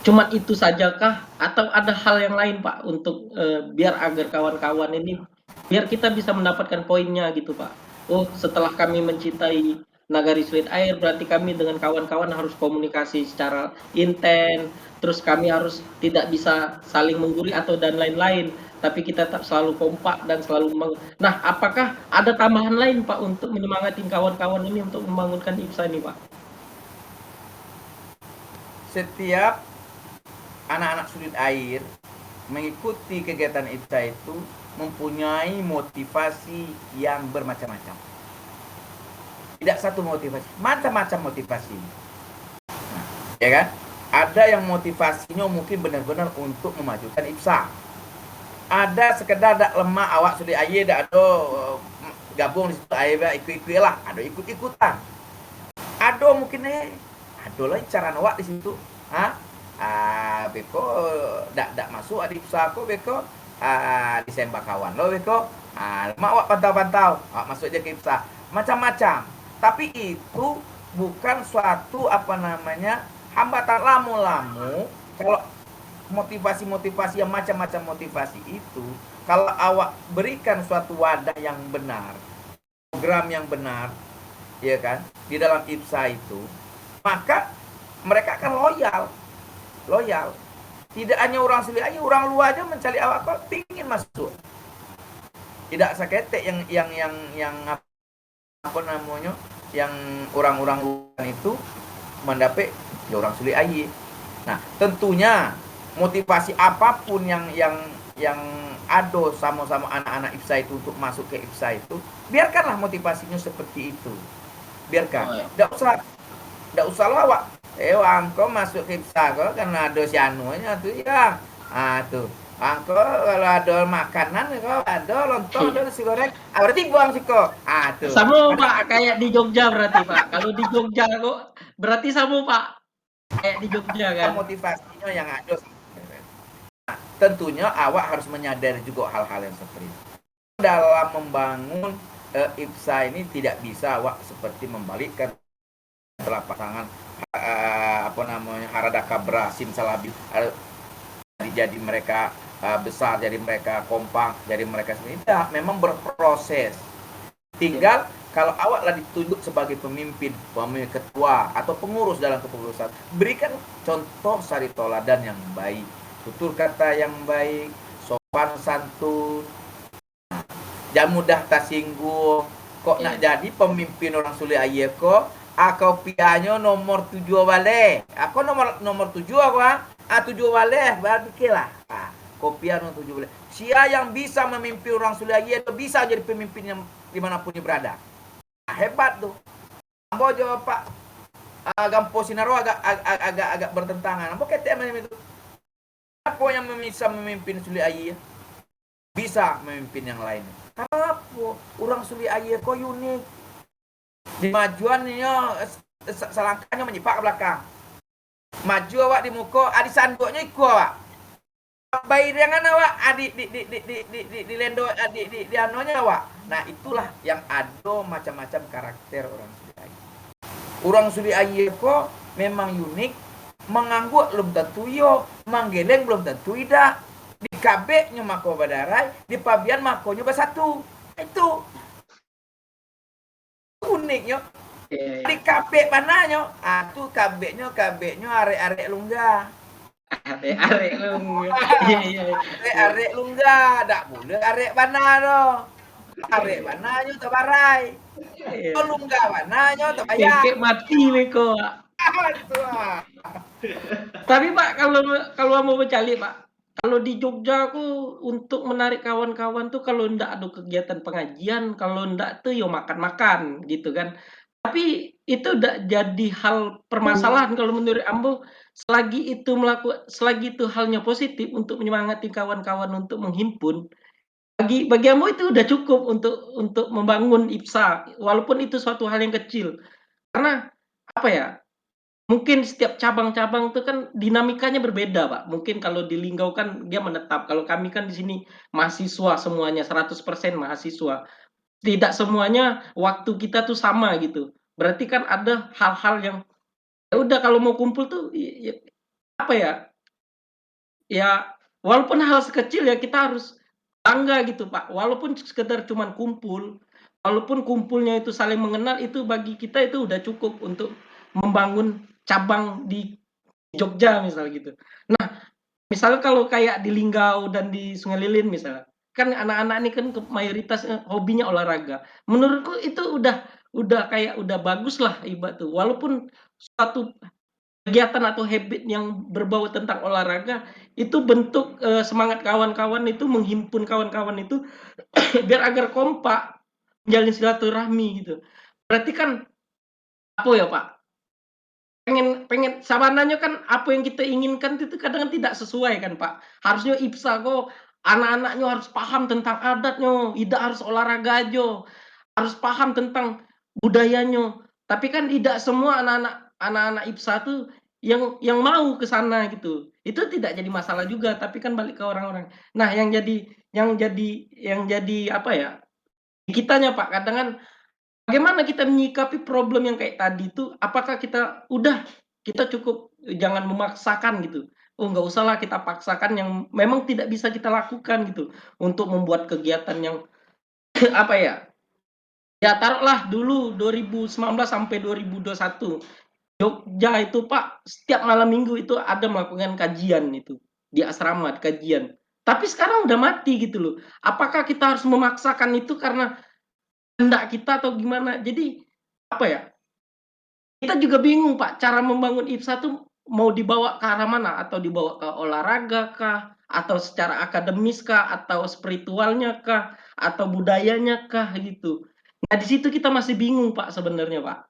cuma itu saja kah atau ada hal yang lain Pak untuk biar agar kawan-kawan ini biar kita bisa mendapatkan poinnya gitu Pak. Oh, setelah kami mencintai Nagari Suli Air berarti kami dengan kawan-kawan harus komunikasi secara intens, terus kami harus tidak bisa saling menggurui atau dan lain-lain, tapi kita tetap selalu kompak dan selalu Nah, apakah ada tambahan lain Pak untuk menyemangati kawan-kawan ini untuk membangunkan IPSA ini Pak? Setiap anak-anak Suli Air mengikuti kegiatan IPSA itu mempunyai motivasi yang bermacam-macam. Tidak satu motivasi, macam-macam motivasi. Nah, ya kan? Ada yang motivasinya mungkin benar-benar untuk memajukan IPSA. Ada sekedar dak lemah awak Suli Air dak ada gabung di situ air ikut-ikut lah, ada ikut-ikutan. Ada mungkin ada lah cara awak di situ. Beko dak masuk di IPSA ko beko disembah kawan lo beko. Mak awak pantau-pantau, awak masuk aja ke IPSA. Macam-macam. Tapi itu bukan suatu hambatan lamu-lamu. Kalau motivasi-motivasi yang macam-macam motivasi itu, kalau awak berikan suatu wadah yang benar, program yang benar, ya kan, di dalam IPSA itu, maka mereka akan loyal. Tidak hanya orang Suli Air, orang luar aja mencari awak kok pingin masuk. Tidak seketek yang yang orang-orang luar itu mendapat ya orang Suli Air. Nah, tentunya motivasi apapun yang ada sama-sama anak-anak IPSA itu untuk masuk ke IPSA itu, biarkanlah motivasinya seperti itu. Biarkan. Tidak usah lawak. Angko masuk ke IPSA kok karena ada si anunya tuh ya. Tuh. Angko kalau ada makanan kok ada lontong ada nasi goreng, berarti buang siko. Tuh. Sama Pak kayak di Jogja berarti Pak. Kalau di Jogja kok berarti sama Pak. Kayak di Jogja kan. Motivasinya yang ada. Nah, tentunya awak harus menyadari juga hal-hal yang seperti itu. Dalam membangun IPSA ini tidak bisa awak seperti membalikkan telapak tangan Haradaka Brasim Salabi jadi mereka besar, jadi mereka kompak, jadi mereka tidak, memang berproses. Tinggal Kalau awaklah ditunjuk sebagai pemimpin, ketua atau pengurus dalam kepengurusan, berikan contoh sari toladan yang baik, tutur kata yang baik, sopan santun, jangan mudah tersinggung. Kok nak jadi pemimpin orang Sule aye ko, aku pianyo nomor 7 balik. Aku nomor 7 aku tujuh balik, berarti lah. Kopian nomor 7 balik. Sia yang bisa memimpin orang Sule aye itu bisa jadi pemimpin yang dimanapun dia berada. Hebat tuh. Ambo jawab Pak Gampo Sinaro agak bertentangan. Ambo kete macam itu. Apa yang bisa memimpin Sule aye? Bisa memimpin yang lain. Karena apa? Orang Sule aye kok unik. Di majuannya selangkahnya menyipak ke belakang. Maju awak di muka, di sanduknya ikut awak. Bayangan awak di lendo di anonya awak. Nah, itulah yang ada macam-macam karakter orang Sule aye. Orang Sule aye kok memang unik, mengangguk belum tentu yo, manggeleng belum tentu ida. Di kabeknya mako badarai, di pabian makonya bersatu. Itu uniknya. Di kabek mananya? Tuh kabeknya arek-arek lunggah. Arek lu. Arek lunggah, dak boleh arek bana do. Arek bana nyo to barai. Lunggah bana nyo to bayar. Kayak mati meko. Tapi Pak, kalau mau bercali Pak, kalau di Jogja aku untuk menarik kawan-kawan tuh kalau ndak ada kegiatan pengajian, kalau ndak tuh yo makan-makan gitu kan. Tapi itu udah jadi hal permasalahan kalau menurut Ambo, selagi itu halnya positif untuk menyemangati kawan-kawan untuk menghimpun, bagi Ambo itu udah cukup untuk membangun IPSA, walaupun itu suatu hal yang kecil. Karena apa ya? Mungkin setiap cabang-cabang itu kan dinamikanya berbeda, Pak. Mungkin kalau di Linggau kan dia menetap, kalau kami kan di sini mahasiswa semuanya, 100% mahasiswa. Tidak semuanya waktu kita tuh sama gitu. Berarti kan ada hal-hal yang, ya udah kalau mau kumpul tuh apa ya, ya walaupun hal sekecil ya kita harus bangga gitu, Pak. Walaupun sekedar cuman kumpul, walaupun kumpulnya itu saling mengenal, itu bagi kita itu udah cukup untuk membangun cabang di Jogja misal gitu. Nah, misalnya kalau kayak di Linggau dan di Sungai Lilin misalnya, kan anak-anak ini kan mayoritas hobinya olahraga. Menurutku itu udah bagus lah ibarat tuh. Walaupun suatu kegiatan atau habit yang berbau tentang olahraga itu bentuk semangat kawan-kawan itu menghimpun kawan-kawan itu biar agar kompak menjalin silaturahmi gitu. Berarti kan apa ya Pak? Pengen sabananya kan apa yang kita inginkan itu kadang tidak sesuai kan Pak. Harusnya IPSA kok anak-anaknya harus paham tentang adatnya, tidak harus olahraga aja, harus paham tentang budayanya. Tapi kan tidak semua anak-anak IPSA tuh yang mau ke sana gitu. Itu tidak jadi masalah juga, tapi kan balik ke orang-orang. Nah, yang jadi apa ya? Kitanya Pak, kadang kan bagaimana kita menyikapi problem yang kayak tadi itu, apakah kita cukup jangan memaksakan gitu, oh nggak usahlah kita paksakan yang memang tidak bisa kita lakukan gitu, untuk membuat kegiatan yang apa ya, ya taruhlah dulu 2019 sampai 2021, Jogja itu Pak, setiap malam Minggu itu ada melakukan kajian itu, di asrama kajian. Tapi sekarang udah mati gitu loh. Apakah kita harus memaksakan itu karena kehendak kita atau gimana? Jadi apa ya, kita juga bingung Pak, cara membangun IPSA tuh mau dibawa ke arah mana? Atau dibawa ke olahraga kah? Atau secara akademis kah? Atau spiritualnya kah? Atau budayanya kah? Gitu. Nah di situ kita masih bingung Pak sebenarnya Pak.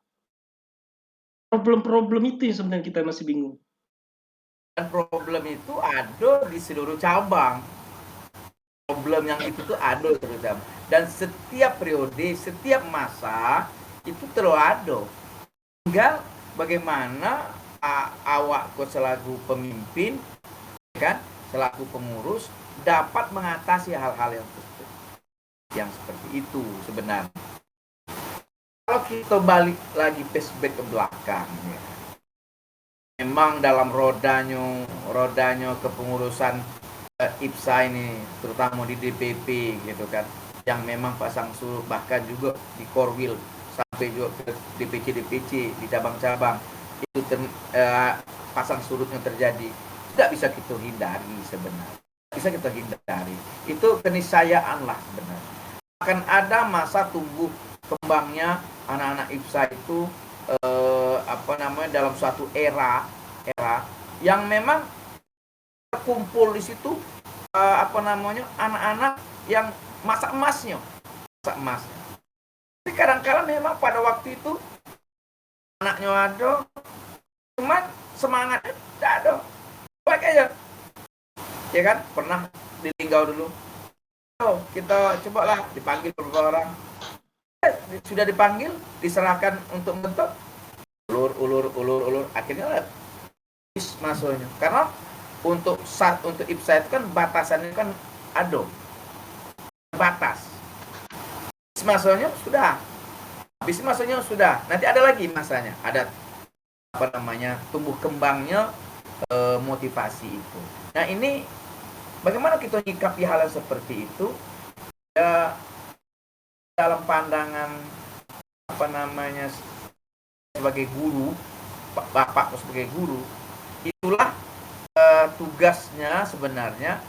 Problem-problem itu yang sebenarnya kita masih bingung. Dan problem itu ada di seluruh cabang. Problem yang itu tuh ada terus, dan setiap periode, setiap masa itu terlalu ada. Tinggal bagaimana awak selaku pemimpin, kan, selaku pengurus dapat mengatasi hal-hal yang seperti itu sebenarnya. Kalau kita balik lagi flashback ke belakang, ya, memang dalam rodanya kepengurusan IPSA ini, terutama di DPP gitu kan, yang memang pasang surut, bahkan juga di Korwil sampai juga ke DPC di cabang-cabang itu pasang surutnya terjadi, tidak bisa kita hindari sebenarnya. Bisa kita hindari. Itu keniscayaan lah sebenarnya. Akan ada masa tumbuh kembangnya anak-anak IPSA itu dalam suatu era yang memang terkumpul di situ anak-anak yang masa emasnya. Tapi kadang-kadang memang pada waktu itu anaknya ada, cuman semangatnya tidak ada. Baik aja, ya kan? Pernah di Linggau dulu. Kita cobalah dipanggil beberapa orang. Sudah dipanggil, diserahkan untuk bentuk, ulur, akhirnya masuknya. Karena untuk IPSA itu kan batasannya kan ada batas. Masanya sudah, habis masanya sudah. Nanti ada lagi masanya, ada tumbuh kembangnya motivasi itu. Nah ini bagaimana kita nyikapi hal yang seperti itu? Ya, dalam pandangan sebagai guru, bapak sebagai guru, itulah tugasnya sebenarnya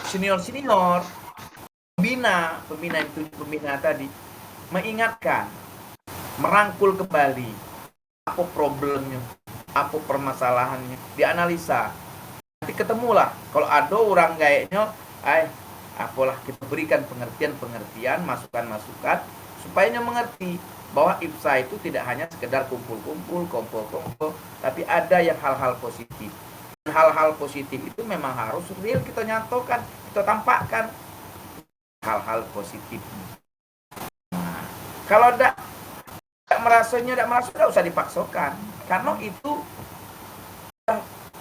senior pembina tadi mengingatkan, merangkul kembali apa problemnya, apa permasalahannya, dianalisa. Nanti ketemulah kalau ada orang kayaknya, apalah kita berikan pengertian, masukan supaya mengerti bahwa IPSA itu tidak hanya sekedar kumpul-kumpul, tapi ada yang hal-hal positif. Dan hal-hal positif itu memang harus real kita nyatakan, kita tampakkan hal-hal positif. Nah, kalau tidak merasa tidak usah dipaksakan, karena itu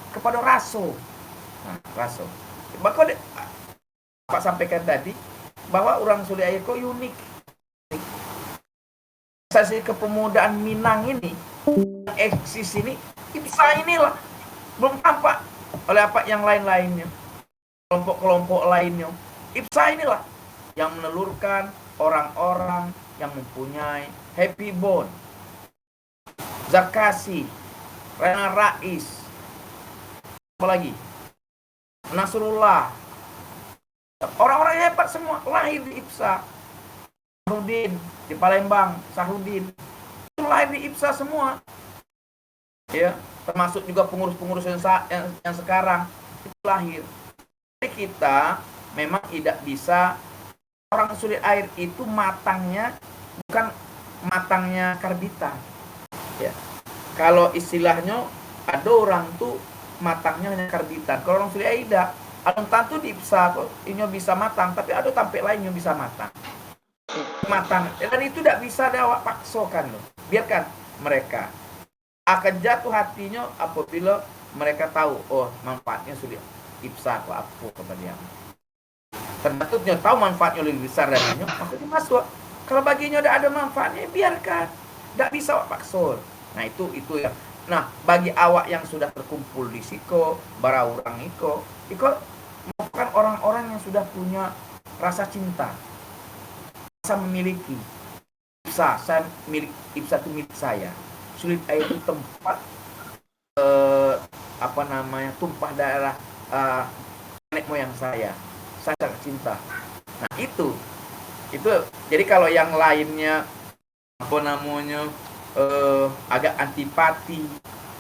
kepada raso. Nah, raso. Bahkan Pak sampaikan tadi bahwa orang Suli Air kok unik. Sesi kepemudaan Minang ini, eksis ini, IPSA inilah belum tampak oleh apa yang lain-lainnya, kelompok-kelompok lainnya. IPSA inilah yang menelurkan orang-orang yang mempunyai Happy Bond, Zakasi, Rena Rais, apa lagi? Nasrullah. Orang-orang hebat semua lahir di IPSA. Sahrudin di Palembang, Sahrudin itu lahir di IPSA semua. Ya, termasuk juga pengurus-pengurus yang sekarang itu lahir. Jadi kita memang tidak bisa, orang Suli Air itu matangnya bukan matangnya karbitan. Ya. Kalau istilahnya ada orang tuh matangnya hanya karbitan. Kalau orang Suli Air tidak, ada tentu di IPSA kok ini bisa matang, tapi ada tampil lainnya bisa matang. Dan itu tidak bisa awak paksakan loh. Biarkan mereka. Akan jatuh hatinya apabila mereka tahu, oh manfaatnya sudah IPSA kok apa kepada dia. Ternyata tahu manfaatnya lebih besar darinya, maka dia masuk. Kalau baginya tidak ada manfaatnya, biarkan. Tidak bisa awak paksa. Nah itu ya. Nah bagi awak yang sudah terkumpul di siko, baraurang iko bukan orang-orang yang sudah punya rasa cinta, rasa memiliki. Saya milik IPSA itu milik saya. Suli Air itu tempat tumpah darah nenek moyang saya sangat cinta. Nah itu jadi kalau yang lainnya agak antipati,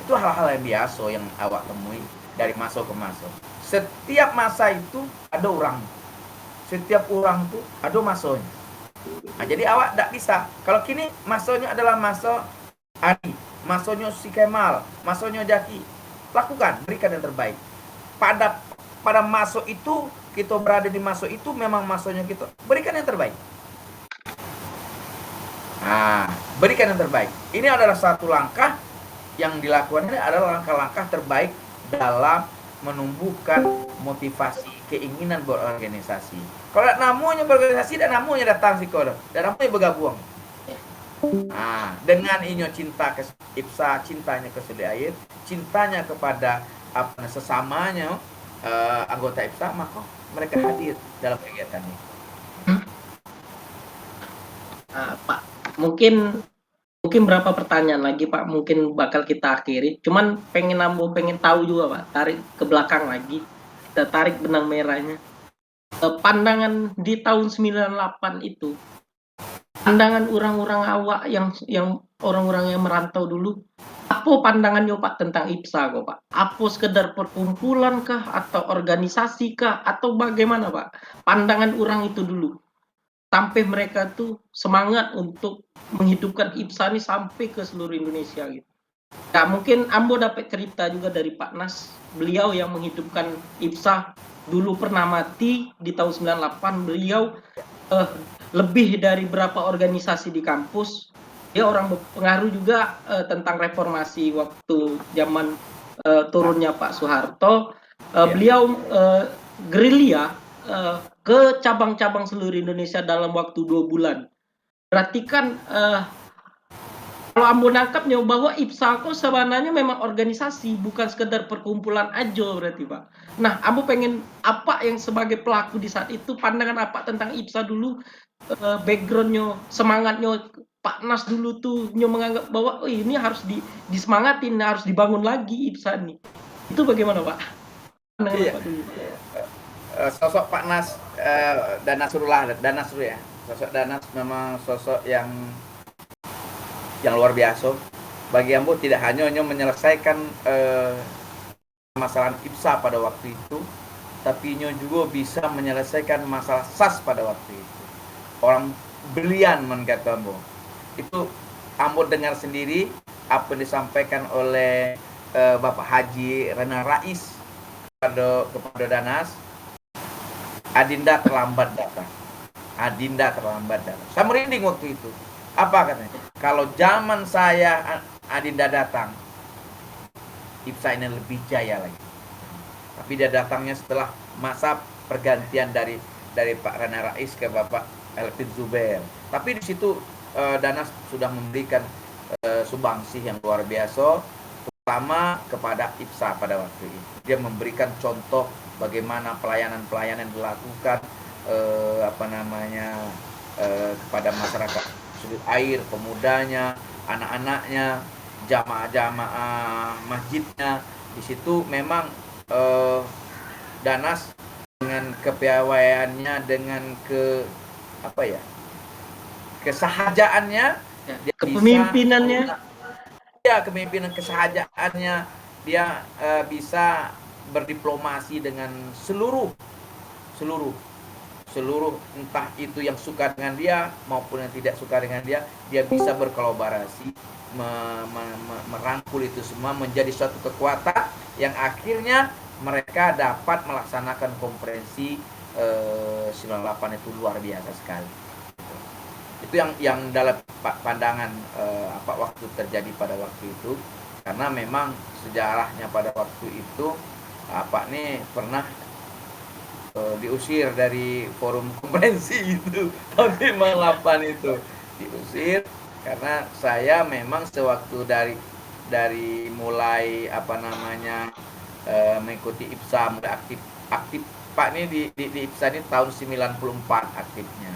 itu hal-hal yang biasa yang awak temui dari masa ke masa. Setiap masa itu ada orang, setiap orang itu ada masanya. Nah, jadi awak tidak bisa. Kalau kini masanya adalah masa Adi, masanya si Kemal, masanya Jaki, lakukan, berikan yang terbaik. Pada masa itu kita berada di masa itu, memang masanya kita berikan yang terbaik. Nah, berikan yang terbaik. Ini adalah satu langkah yang dilakukan, ini adalah langkah-langkah terbaik dalam menumbuhkan motivasi, keinginan berorganisasi. Kalau namanya berorganisasi, dan namanya datang sih kode, dan namanya bergabung. Nah, dengan inyo cinta ke IPSA, cintanya ke Suli Air, cintanya kepada sesamanya anggota IPSA, maka mereka hadir dalam kegiatan ini. Pak, mungkin berapa pertanyaan lagi Pak, mungkin bakal kita akhiri. Cuman pengen tahu juga Pak, tarik ke belakang lagi, kita tarik benang merahnya. Pandangan di tahun 98 itu, pandangan orang-orang awak yang orang-orang yang merantau dulu, apa pandangannya Pak tentang IPSA kok Pak? Apa sekedar perkumpulan kah atau organisasi kah atau bagaimana Pak? Pandangan orang itu dulu. Sampai mereka tuh semangat untuk menghidupkan IPSA ini sampai ke seluruh Indonesia gitu. Ya mungkin Ambo dapat cerita juga dari Pak Nas, beliau yang menghidupkan IPSA dulu pernah mati di tahun 98, beliau lebih dari berapa organisasi di kampus. Dia orang berpengaruh juga tentang reformasi waktu zaman turunnya Pak Soeharto. Beliau gerilya ke cabang-cabang seluruh Indonesia dalam waktu 2 bulan. Berarti kan kalau Ambo nangkapnya bahwa IPSA kok sebenarnya memang organisasi, bukan sekedar perkumpulan aja berarti Pak. Nah, Ambo pengen apa yang sebagai pelaku di saat itu, pandangan apa tentang IPSA dulu, backgroundnya, semangatnya Pak Nas dulu tuh menganggap bahwa oh, ini harus disemangatin, harus dibangun lagi IPSA ini. Itu bagaimana Pak? Pandangan Iya. Pak dulu. Sosok Pak Nas dan Nasrul ya. Sosok Danas memang sosok yang luar biasa. Bagi Ambo tidak hanya menyelesaikan masalah IPSA pada waktu itu, tapi juga bisa menyelesaikan masalah SAS pada waktu itu. Orang brilian kata Ambo. Itu Ambo dengar sendiri apa yang disampaikan oleh Bapak Haji Rena Rais kepada Danas. Adinda terlambat datang. Saya merinding waktu itu. Apa katanya? Kalau zaman saya Adinda datang, IPSA ini lebih jaya lagi. Tapi dia datangnya setelah masa pergantian dari Pak Rana Rais ke Bapak Elvin Zubair. Tapi di situ Danas sudah memberikan sumbangsih yang luar biasa, terutama kepada IPSA pada waktu itu. Dia memberikan contoh bagaimana pelayanan dilakukan kepada masyarakat sudut air, pemudanya, anak-anaknya, jamaah masjidnya. Di situ memang Danas dengan kepiawaiannya, dengan kesahajaannya, kepemimpinannya, kepemimpinan kesahajaannya, dia bisa berdiplomasi dengan seluruh entah itu yang suka dengan dia maupun yang tidak suka dengan dia bisa berkolaborasi, merangkul itu semua menjadi suatu kekuatan yang akhirnya mereka dapat melaksanakan konferensi 98 itu luar biasa sekali. Itu yang dalam pandangan waktu terjadi pada waktu itu, karena memang sejarahnya pada waktu itu nih pernah diusir dari forum konferensi itu tahun 98 itu, diusir karena saya memang sewaktu dari mulai mengikuti IPSA, mulai aktif Pak nih di IPSA ini tahun 94 aktifnya.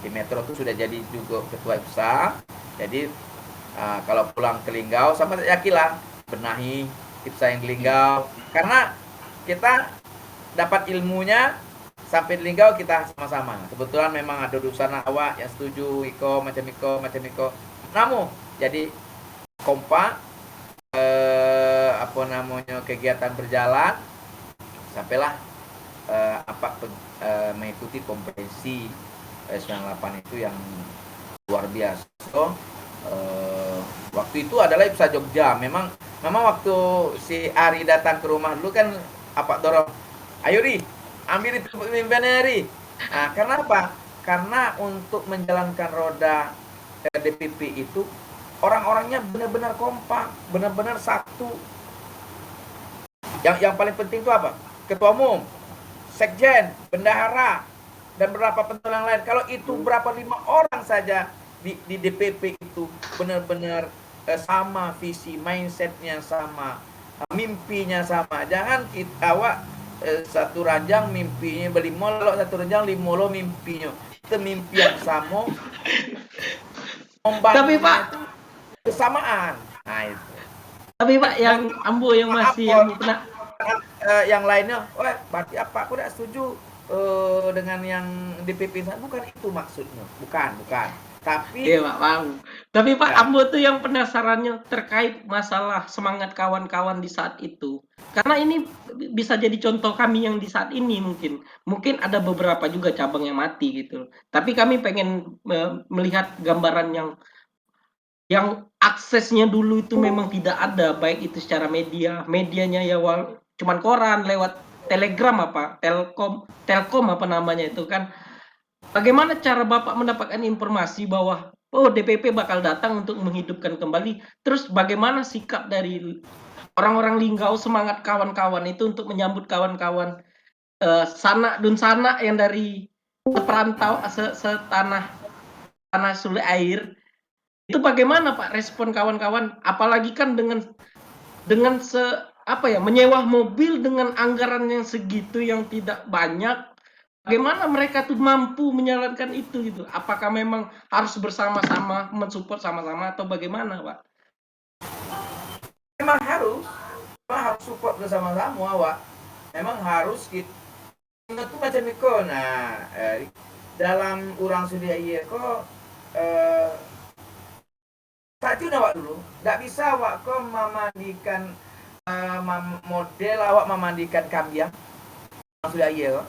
Di Metro itu sudah jadi juga ketua IPSA. Jadi kalau pulang ke Linggau sama Yakilah benahi IPSA yang di Linggau, karena kita dapat ilmunya sampai di Linggau kita sama-sama. Kebetulan memang ada urusan awak yang setuju macam Iko. Namun jadi kompak, kegiatan berjalan sampailah mengikuti konferensi 98 itu yang luar biasa. Waktu itu adalah IPSA Jogja. Memang waktu si Ari datang ke rumah dulu kan dorong, ayo Ri, ambil itu pemimpinnya Ri. Nah, karena apa? Karena untuk menjalankan roda DPP itu orang-orangnya benar-benar kompak, benar-benar satu. Yang paling penting itu apa? Ketua umum, sekjen, bendahara, dan beberapa pentul yang lain. Kalau itu berapa 5 orang saja di DPP itu benar-benar sama visi, mindsetnya sama, mimpinya sama. Jangan awak satu ranjang mimpinya belimol, satu ranjang limolo mimpinya. Itu mimpi yang sama, Tapi Pak, itu kesamaan. Nah itu. tapi Pak yang Ambo yang masih yang pernah Yang lainnya, berarti apa? Aku tidak setuju dengan yang dipimpin. Bukan itu maksudnya, bukan. Tapi iya Pak, paham. Tapi Pak ya, Ambo tuh yang penasarannya terkait masalah semangat kawan-kawan di saat itu. Karena ini bisa jadi contoh kami yang di saat ini mungkin. Mungkin ada beberapa juga cabang yang mati gitu. Tapi kami pengen melihat gambaran yang aksesnya dulu itu memang tidak ada, baik itu secara medianya ya cuman koran, lewat telegram apa, telkom apa namanya itu kan. Bagaimana cara Bapak mendapatkan informasi bahwa oh DPP bakal datang untuk menghidupkan kembali? Terus bagaimana sikap dari orang-orang Linggau, semangat kawan-kawan itu untuk menyambut kawan-kawan sanak dan sanak yang dari seperantau setanah tanah Sule Air itu bagaimana Pak respon kawan-kawan? Apalagi kan dengan apa ya menyewa mobil dengan anggaran yang segitu yang tidak banyak. Bagaimana mereka tuh mampu menjalankan itu gitu? Apakah memang harus bersama-sama mensupport sama-sama atau bagaimana, Pak? memang harus support bersama-sama, Wak. Memang harus gitu. Itu macam itu. Nah, dalam orang sudah kok saat itu awak dulu, tidak bisa awak kok memandikan model awak memandikan kambing. Sudah kok.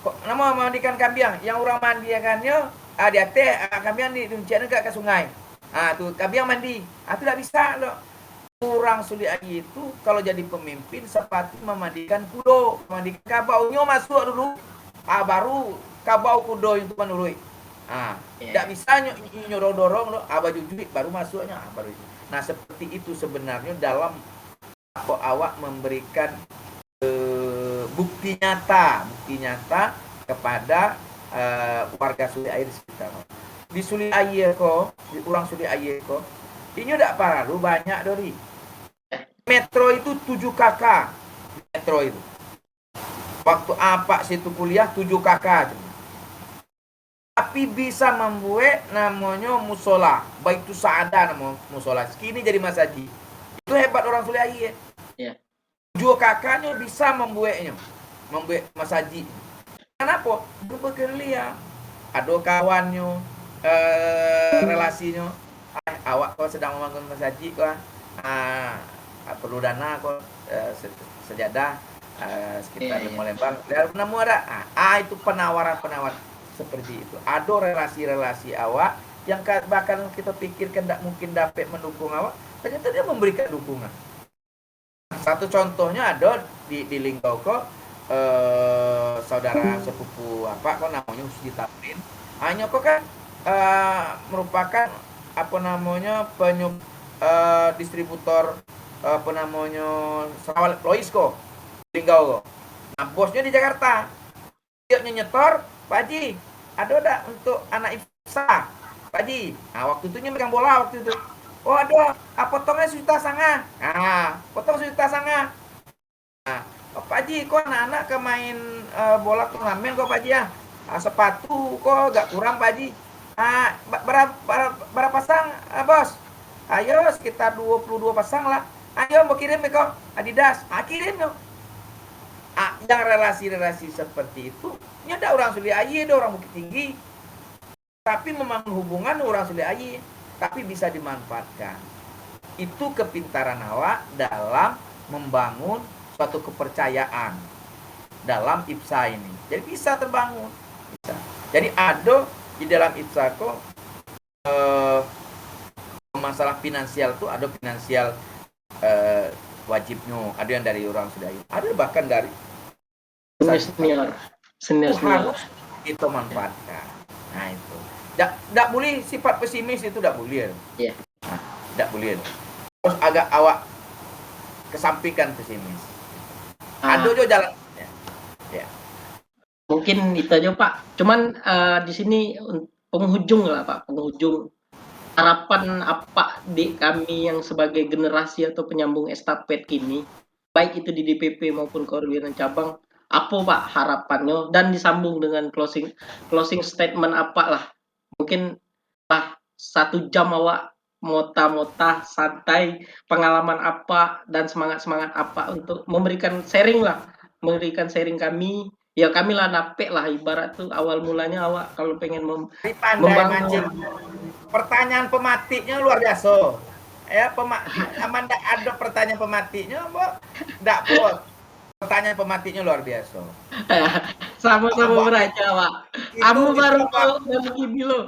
Kok nama memandikan kambing? Yang orang mandikannya di atas kambing di duncian ke sungai. Tuh kambing mandi. Tidak bisa loh. Orang Suli Aji itu kalau jadi pemimpin seperti memandikan kudo, memandikan kabaunya masuk dulu, baru kabau kudo itu menurut. Tidak bisa nyorong-dorong loh, baju juit baru masuknya, baru itu. Nah seperti itu sebenarnya dalam awak memberikan bukti nyata kepada warga Suli Air sekitar. Di Suli Air kok, di orang Suli Air kok, ini udah perlu banyak Dori. Metro itu 7 kakak. Metro itu. Waktu apa situ kuliah 7 kakak. Tapi bisa membuat namanya musola. Baik itu seada nama musola. Kini jadi masaji. Itu hebat orang Suli Air. Yeah. 7 kakaknya bisa membuatnya. Membuat masaji. Kenapa? Itu bekerja. Ada kawannya. Relasinya. Awak kau sedang membangun masaji kau. Perlu dana kok sejadah sekitar 5 lembar. Nemu ada. Itu penawaran seperti itu. Ada relasi-relasi awak yang bahkan kita pikirkan tidak mungkin dapat mendukung awak, ternyata dia memberikan dukungan. Satu contohnya ada di Linggau kok saudara sepupu apa kok namanya Husdi Tamrin. Hanya kok kan merupakan apa namanya distributor apa namanya Sawal Loisko Linggau kok. Nah bosnya di Jakarta, dia nyetor, Pak Haji ada enggak untuk anak IPSA Pak Haji. Nah waktu itu megang bola waktu itu. Oh ada, potongnya Rp1,5 juta. Potong Rp1,5 juta. Nah Pak Haji kok anak-anak ke main bola turnamen kok Pak Haji ya. Sepatu kok gak kurang Pak Haji. Berapa pasang bos? Ayo sekitar 22 pasang lah. Ayo mau kirim kok Adidas. Kirim dong. Yang relasi-relasi seperti itu ini ada orang Suli Aji, ada orang Bukit Tinggi. Tapi membangun hubungan orang Suli Aji, tapi bisa dimanfaatkan. Itu kepintaran awak dalam membangun suatu kepercayaan dalam IPSA ini. Jadi bisa terbangun. Bisa. Jadi ada di dalam IPSA kok masalah finansial tuh ada finansial wajibnya, ada yang dari orang sudah ada bahkan dari senior harus kita manfaatkan. Nah itu tidak boleh sifat pesimis, itu tidak boleh. Iya. Tidak boleh. Terus agak awak kesampingkan pesimis. Ada juga jalan. Ya. Mungkin itu aja Pak. Cuman di sini penghujung lah Pak, penghujung. Harapan apa di kami yang sebagai generasi atau penyambung estafet kini, baik itu di DPP maupun koordinasi cabang, apa Pak harapannya dan disambung dengan closing statement apa lah, mungkin lah 1 jam awak mota-mota, santai, pengalaman apa dan semangat-semangat apa untuk memberikan sharing kami. Ya kamilah napek lah ibarat tuh awal mulanya awak kalau pengen Ini pandai mancing. membangun. Pertanyaan pematinya luar biasa. Ya, aman ada pertanyaan pematinya, Mbok. Ndak puas. Pertanyaan pematinya luar biasa. Sama-sama Mbok, beraja, Pak. itu Kamu itu baru apa? gini loh.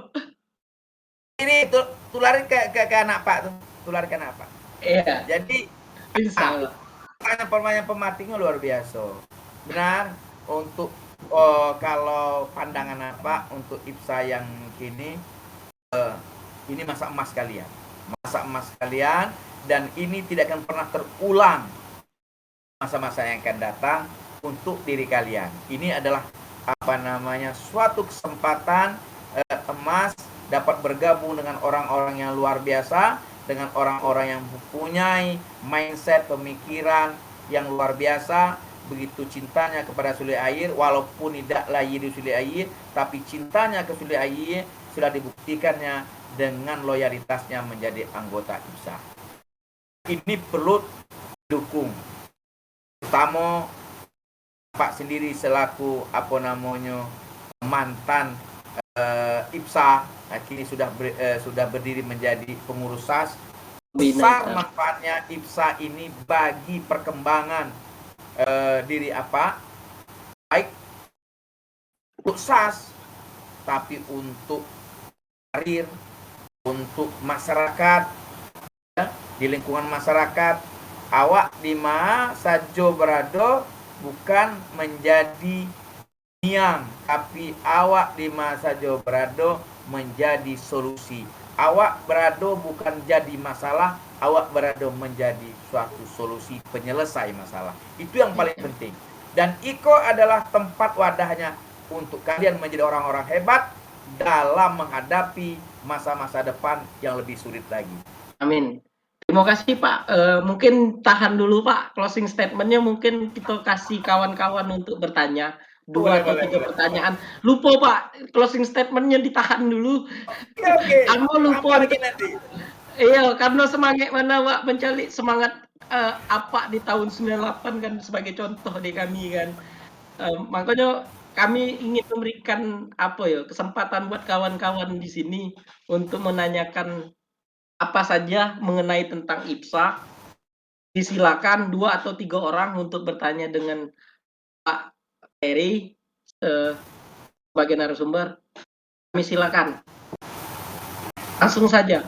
Ini tularin ke anak Pak tuh. Tularin ke anak Pak. Iya, Jadi insya Allah. pertanyaan pematinya luar biasa. Benar, untuk kalau pandangan apa untuk IPSA yang kini, ini masa emas kalian. Masa emas kalian, dan ini tidak akan pernah terulang masa-masa yang akan datang untuk diri kalian. Ini adalah suatu kesempatan emas dapat bergabung dengan orang-orang yang luar biasa, dengan orang-orang yang mempunyai mindset, pemikiran yang luar biasa, begitu cintanya kepada Sule Air, walaupun tidak lahir di Sule Air, tapi cintanya ke Sule Air sudah dibuktikannya dengan loyalitasnya menjadi anggota IPSA. Ini perlu didukung, terutama Pak sendiri selaku mantan IPSA, kini sudah berdiri menjadi pengurus SAS. Besar manfaatnya IPSA ini bagi perkembangan diri baik untuk SAS, tapi untuk karir, untuk masyarakat, ya, di lingkungan masyarakat. Awak di mana saja berada bukan menjadi niang, tapi awak di mana saja berada menjadi solusi. Awak berada bukan jadi masalah, awak berada menjadi suatu solusi penyelesai masalah. Itu yang paling penting. Dan IKO adalah tempat wadahnya untuk kalian menjadi orang-orang hebat dalam menghadapi masa-masa depan yang lebih sulit lagi. Amin. Terima kasih Pak. Mungkin tahan dulu Pak, closing statement-nya mungkin kita kasih kawan-kawan untuk bertanya. 2 atau 3 pertanyaan. Lupa Pak, closing statement-nya ditahan dulu. Oke. Kamu lupa lagi nanti. Iya, karena semangat mana Pak mencari semangat apa di tahun 98 kan sebagai contoh di kami kan. Makanya kami ingin memberikan kesempatan buat kawan-kawan di sini untuk menanyakan apa saja mengenai tentang IPSA. Disilakan 2 atau 3 orang untuk bertanya dengan Pak Heri sebagai narasumber. Kami silakan. Langsung saja.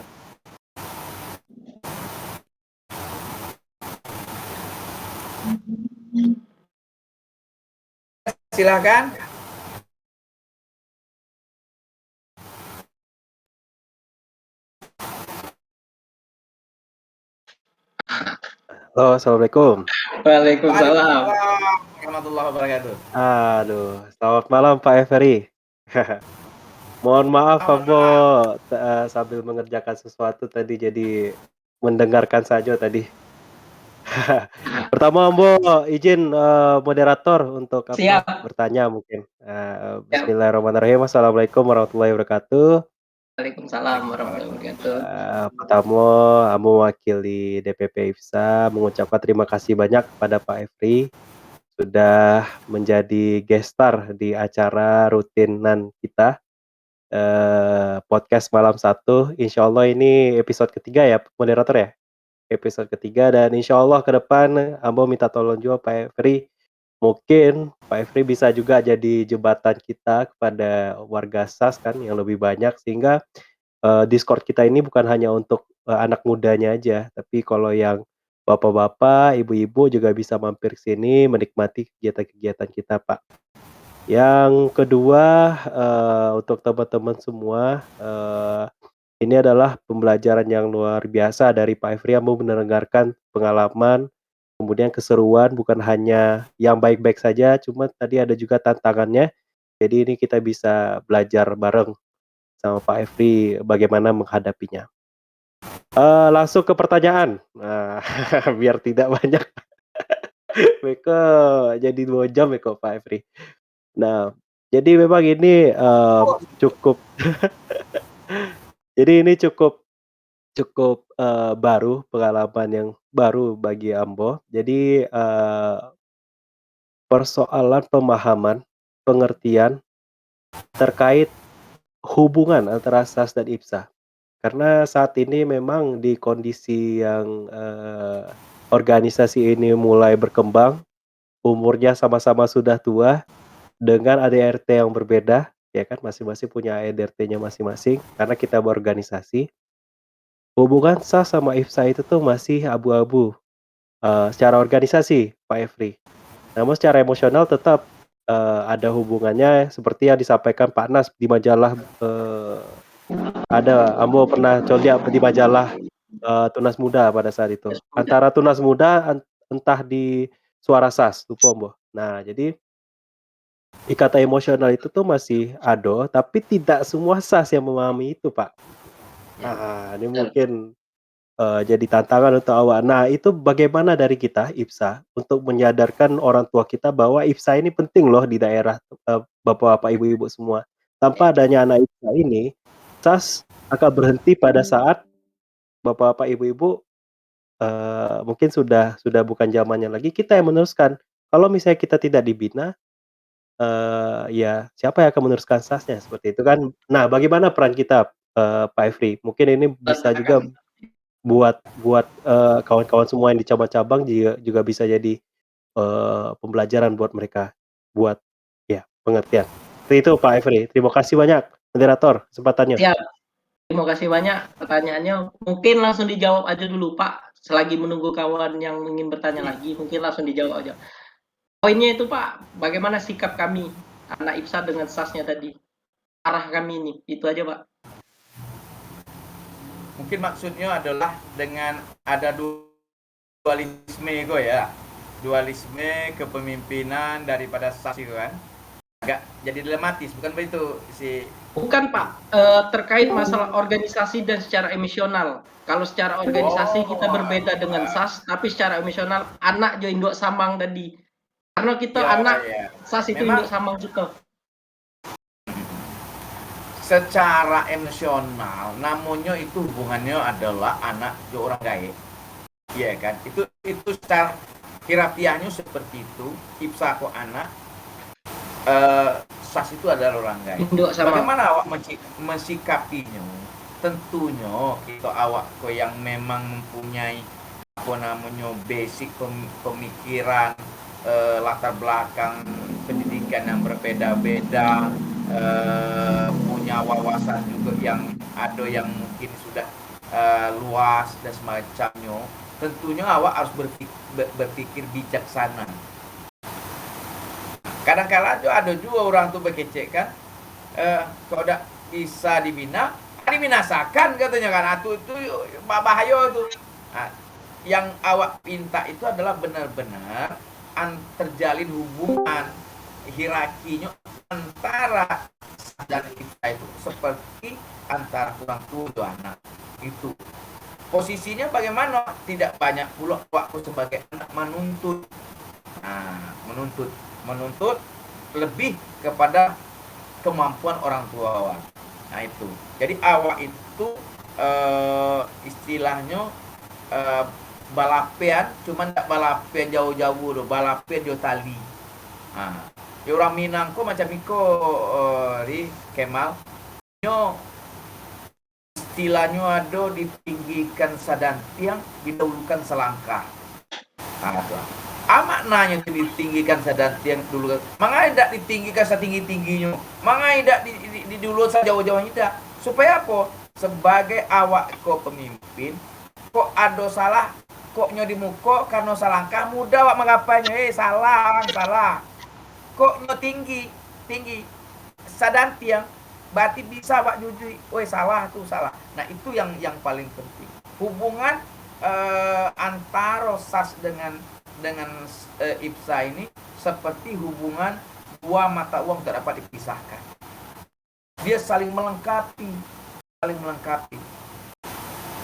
Silakan. Halo, assalamualaikum. Waalaikumsalam. Warahmatullahi wabarakatuh. Aduh, selamat malam Pak Eferi. Mohon maaf Ambo sambil mengerjakan sesuatu tadi jadi mendengarkan saja tadi. Pertama Ambo izin moderator untuk bertanya mungkin. Bismillahirrahmanirrahim. Assalamualaikum warahmatullahi wabarakatuh. Waalaikumsalam warahmatullahi wabarakatuh. Pertama, Ambo mewakili DPP IPSA mengucapkan terima kasih banyak kepada Pak Efri sudah menjadi guest star di acara rutinan kita, podcast malam 1. Insya Allah ini episode ketiga ya moderator ya? Episode ketiga, dan insya Allah ke depan Ambo minta tolong juga Pak Efri, mungkin Pak Efri bisa juga jadi jembatan kita kepada warga SAS kan yang lebih banyak, sehingga Discord kita ini bukan hanya untuk anak mudanya aja, tapi kalau yang bapak-bapak, ibu-ibu juga bisa mampir ke sini menikmati kegiatan-kegiatan kita, Pak. Yang kedua, untuk teman-teman semua, ini adalah pembelajaran yang luar biasa dari Pak Efri yang mau mendengarkan pengalaman, kemudian keseruan, bukan hanya yang baik-baik saja, cuma tadi ada juga tantangannya. Jadi ini kita bisa belajar bareng sama Pak Efri bagaimana menghadapinya. Langsung ke pertanyaan. Nah, biar tidak banyak. Beko jadi 2 jam ya kok Pak Efri. Nah, jadi memang ini cukup Jadi ini cukup cukup, baru, pengalaman yang baru bagi Ambo. Jadi, persoalan pemahaman, pengertian terkait hubungan antara SAS dan IPSA. Karena saat ini memang di kondisi yang, organisasi ini mulai berkembang, umurnya sama-sama sudah tua, dengan ADRT yang berbeda, ya kan, masing-masing punya ADRT-nya masing-masing, karena kita berorganisasi. Hubungan SAS sama IPSA itu tuh masih abu-abu, secara organisasi, Pak Efri. Namun secara emosional tetap, ada hubungannya seperti yang disampaikan Pak Nas di majalah, ada Ambo pernah lihat di majalah, Tunas Muda pada saat itu. Antara Tunas Muda entah di Suara SAS, lupa Ambo. Nah, jadi ikatan emosional itu tuh masih ada, tapi tidak semua SAS yang memahami itu, Pak. Nah, ini mungkin, jadi tantangan untuk awak. Nah, itu bagaimana dari kita, IPSA, untuk menyadarkan orang tua kita bahwa IPSA ini penting loh di daerah, bapak-bapak, ibu-ibu semua. Tanpa adanya anak IPSA ini, SAS akan berhenti pada saat bapak-bapak, ibu-ibu, mungkin sudah bukan zamannya lagi, kita yang meneruskan. Kalau misalnya kita tidak dibina, ya siapa yang akan meneruskan SAS-nya, seperti itu kan. Nah, bagaimana peran kita, Pak Efri? Mungkin ini bisa juga buat buat, kawan-kawan semua yang di cabang-cabang juga juga bisa jadi, pembelajaran buat mereka, buat ya pengertian. Seperti itu Pak Efri, terima kasih banyak moderator kesempatannya. Siap. Terima kasih banyak pertanyaannya. Mungkin langsung dijawab aja dulu, Pak. Selagi menunggu kawan yang ingin bertanya lagi, mungkin langsung dijawab aja. Poinnya itu, Pak, bagaimana sikap kami, anak IPSA dengan SAS-nya tadi? Arah kami ini, itu aja, Pak. Mungkin maksudnya adalah dengan ada dualisme itu ya. Dualisme kepemimpinan daripada SAS itu kan. Agak jadi dilematis, bukan begitu si Bukan, Pak, terkait masalah organisasi dan secara emosional. Kalau secara organisasi kita berbeda dengan SAS, tapi secara emosional anak jo induk samang tadi. Karena kita ya, anak ya. SAS itu Memang induk samang juga. secara emosional namanya itu hubungannya adalah anak ke orang gaib, iya kan, itu secara hierarkianya seperti itu. IPSA kok anak, SAS itu adalah orang gaib. Induk sama. Bagaimana awak mensikapinya? Tentunya kita awak kok yang memang mempunyai apa namanya basic pemikiran, latar belakang pendidikan yang berbeda-beda, punya wawasan juga yang ada yang mungkin sudah luas dan semacamnya. Tentunya awak harus berpikir bijaksana. Kadang-kala ada juga orang tuh bekecek kan, kalau tidak bisa dibinasakan katanya kan, itu bahaya tuh. Nah, yang awak minta itu adalah benar-benar terjalin hubungan hierarkinya antara dan kita itu seperti antara orang tua dan anak. Itu posisinya bagaimana, tidak banyak pula waktu sebagai anak menuntut. Nah, menuntut lebih kepada kemampuan orang tua awak. Nah itu, jadi awak itu istilahnya balapian, cuman tidak balapian jauh-jauh loh, balapian di tali. Nah, ya orang Minang kok macam iko di Kemal, nyo istilahnya ada ditinggikan sadantiang, didahulukan selangkah. Nah, itu. Maknanya ditinggikan sadantiang dulu. Mangai tidak ditinggikan setinggi-tingginya, mangai tidak di dulu sejauh-jauhnya tidak. Supaya apa? Sebagai awak kok pemimpin, kok ada salah, kok nyo di muka karena salangkah mudah awak mengapanya, salah. Kok nyo tinggi sadantiang, berarti bisa awak jujur, salah tuh salah. Nah itu yang paling penting. Hubungan antara SAS dengan IPSA ini seperti hubungan dua mata uang tak dapat dipisahkan. Dia saling melengkapi.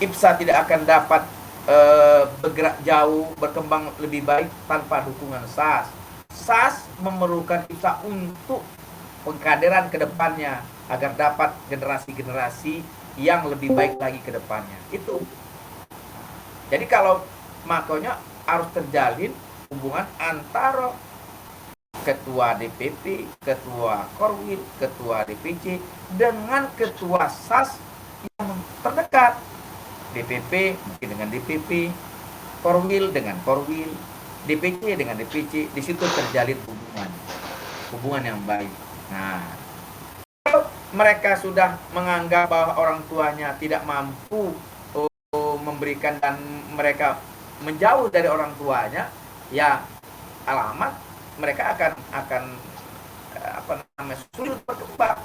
IPSA tidak akan dapat bergerak jauh, berkembang lebih baik tanpa dukungan SAS. SAS memerlukan IPSA untuk pengkaderan ke depannya agar dapat generasi-generasi yang lebih baik lagi ke depannya. Itu. Jadi kalau makanya harus terjalin hubungan antara ketua DPP, ketua Korwil, ketua DPC dengan ketua SAS yang terdekat. DPP mungkin dengan DPP, Korwil dengan Korwil, DPC dengan DPC. Di situ terjalin hubungan yang baik. Nah, kalau mereka sudah menganggap bahwa orang tuanya tidak mampu memberikan dan mereka menjauh dari orang tuanya, ya alamat mereka akan sulit berkembang.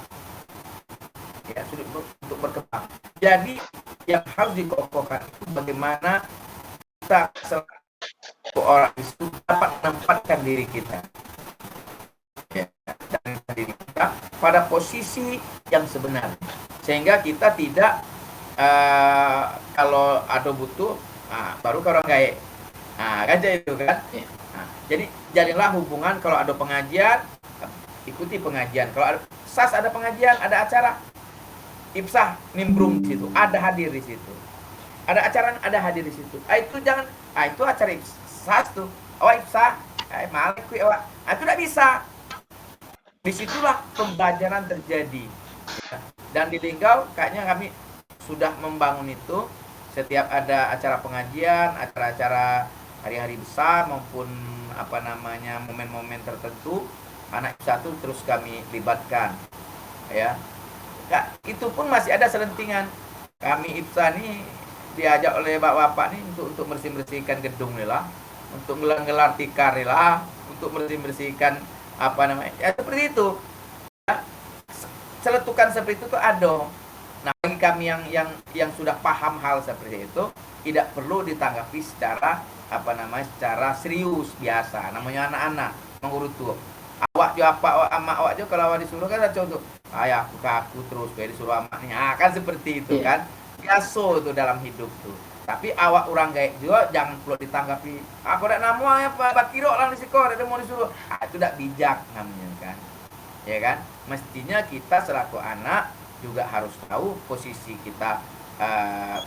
Ya, sulit untuk berkembang. Jadi yang harus dikokohkan itu bagaimana kita selaku orang itu dapat menempatkan diri kita, ya, dan diri kita pada posisi yang sebenarnya, sehingga kita tidak kalau ada butuh baru ke orang gaek, kan itu kan. Jadi jalinlah hubungan. Kalau ada pengajian, ikuti pengajian. Kalau ada SAS, ada pengajian, ada acara IPSA, nimbrung di situ, ada hadir di situ. Ada acara, ada hadir di situ. Itu jangan, itu acara SAS tuh. IPSA, malik awak. Itu tidak bisa. Disitulah pembelajaran terjadi. Dan di Linggau kayaknya kami sudah membangun itu. Setiap ada acara pengajian, acara-acara hari-hari besar maupun momen-momen tertentu, anak IPSA itu terus kami libatkan, ya. Itu pun masih ada selentingan. Kami IPSA nih diajak oleh bapak-bapak nih untuk bersih-bersihkan gedung nih lah, untuk ngelar tikar nih lah, untuk bersih-bersihkan ya seperti itu. Ya, seletukan seperti itu tuh ada. Nah, bagi kami yang sudah paham hal seperti itu, tidak perlu ditanggapi secara secara serius biasa. Namanya anak-anak mengurut tuh. Awak jo apa awak jo kalau awak disuruh kan contoh, ayah aku terus kayak disuruh amaknya. Kan seperti itu kan. Biasa itu dalam hidup tuh. Tapi awak orang gaek juga jangan perlu ditanggapi. Aku dak namu apa kira orang di sekolah ada mau disuruh. Itu tidak bijak namanya kan. Ya kan? Mestinya kita selaku anak juga harus tahu posisi kita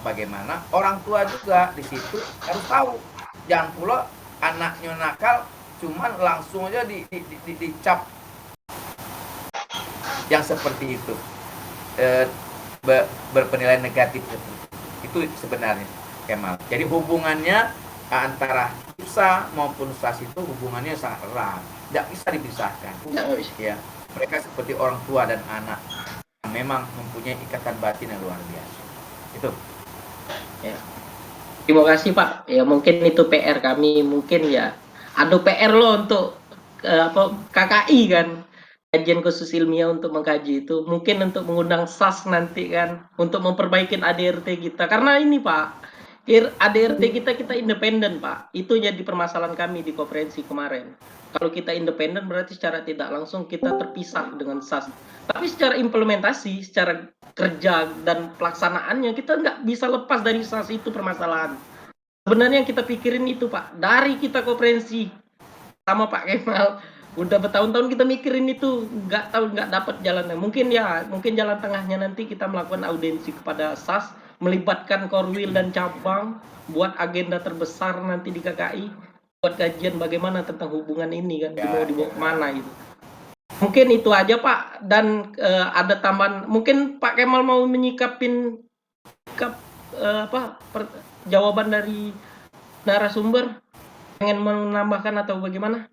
bagaimana. Orang tua juga di situ harus tahu. Jangan pula anaknya nakal cuman langsung aja dicap yang seperti itu, berpenilaian negatif itu sebenarnya Kemal. Jadi hubungannya antara IPSA maupun SAS itu hubungannya sangat erat, tidak bisa dipisahkan. Ya, mereka seperti orang tua dan anak yang memang mempunyai ikatan batin yang luar biasa. Itu. Ya. Terima kasih Pak. Ya mungkin itu PR kami, mungkin ya ada PR lo untuk KKI kan, kajian khusus ilmiah untuk mengkaji itu, mungkin untuk mengundang SAS nanti kan untuk memperbaiki ADRT kita. Karena ini Pak, ADRT kita independen Pak. Itu jadi permasalahan kami di konferensi kemarin. Kalau kita independen berarti secara tidak langsung kita terpisah dengan SAS. Tapi secara implementasi, secara kerja dan pelaksanaannya kita nggak bisa lepas dari SAS, itu permasalahan. Sebenarnya yang kita pikirin itu Pak, dari kita konferensi sama Pak Kemal udah bertahun-tahun kita mikirin itu, nggak dapat jalannya. Mungkin jalan tengahnya nanti kita melakukan audiensi kepada SAS, melibatkan Korwil dan cabang buat agenda terbesar nanti di KKI, buat kajian bagaimana tentang hubungan ini kan, mau dibawa kemana gitu. Mungkin itu aja Pak. Dan ada tambahan, mungkin Pak Kemal mau menyikapin jawaban dari narasumber, pengen menambahkan atau bagaimana?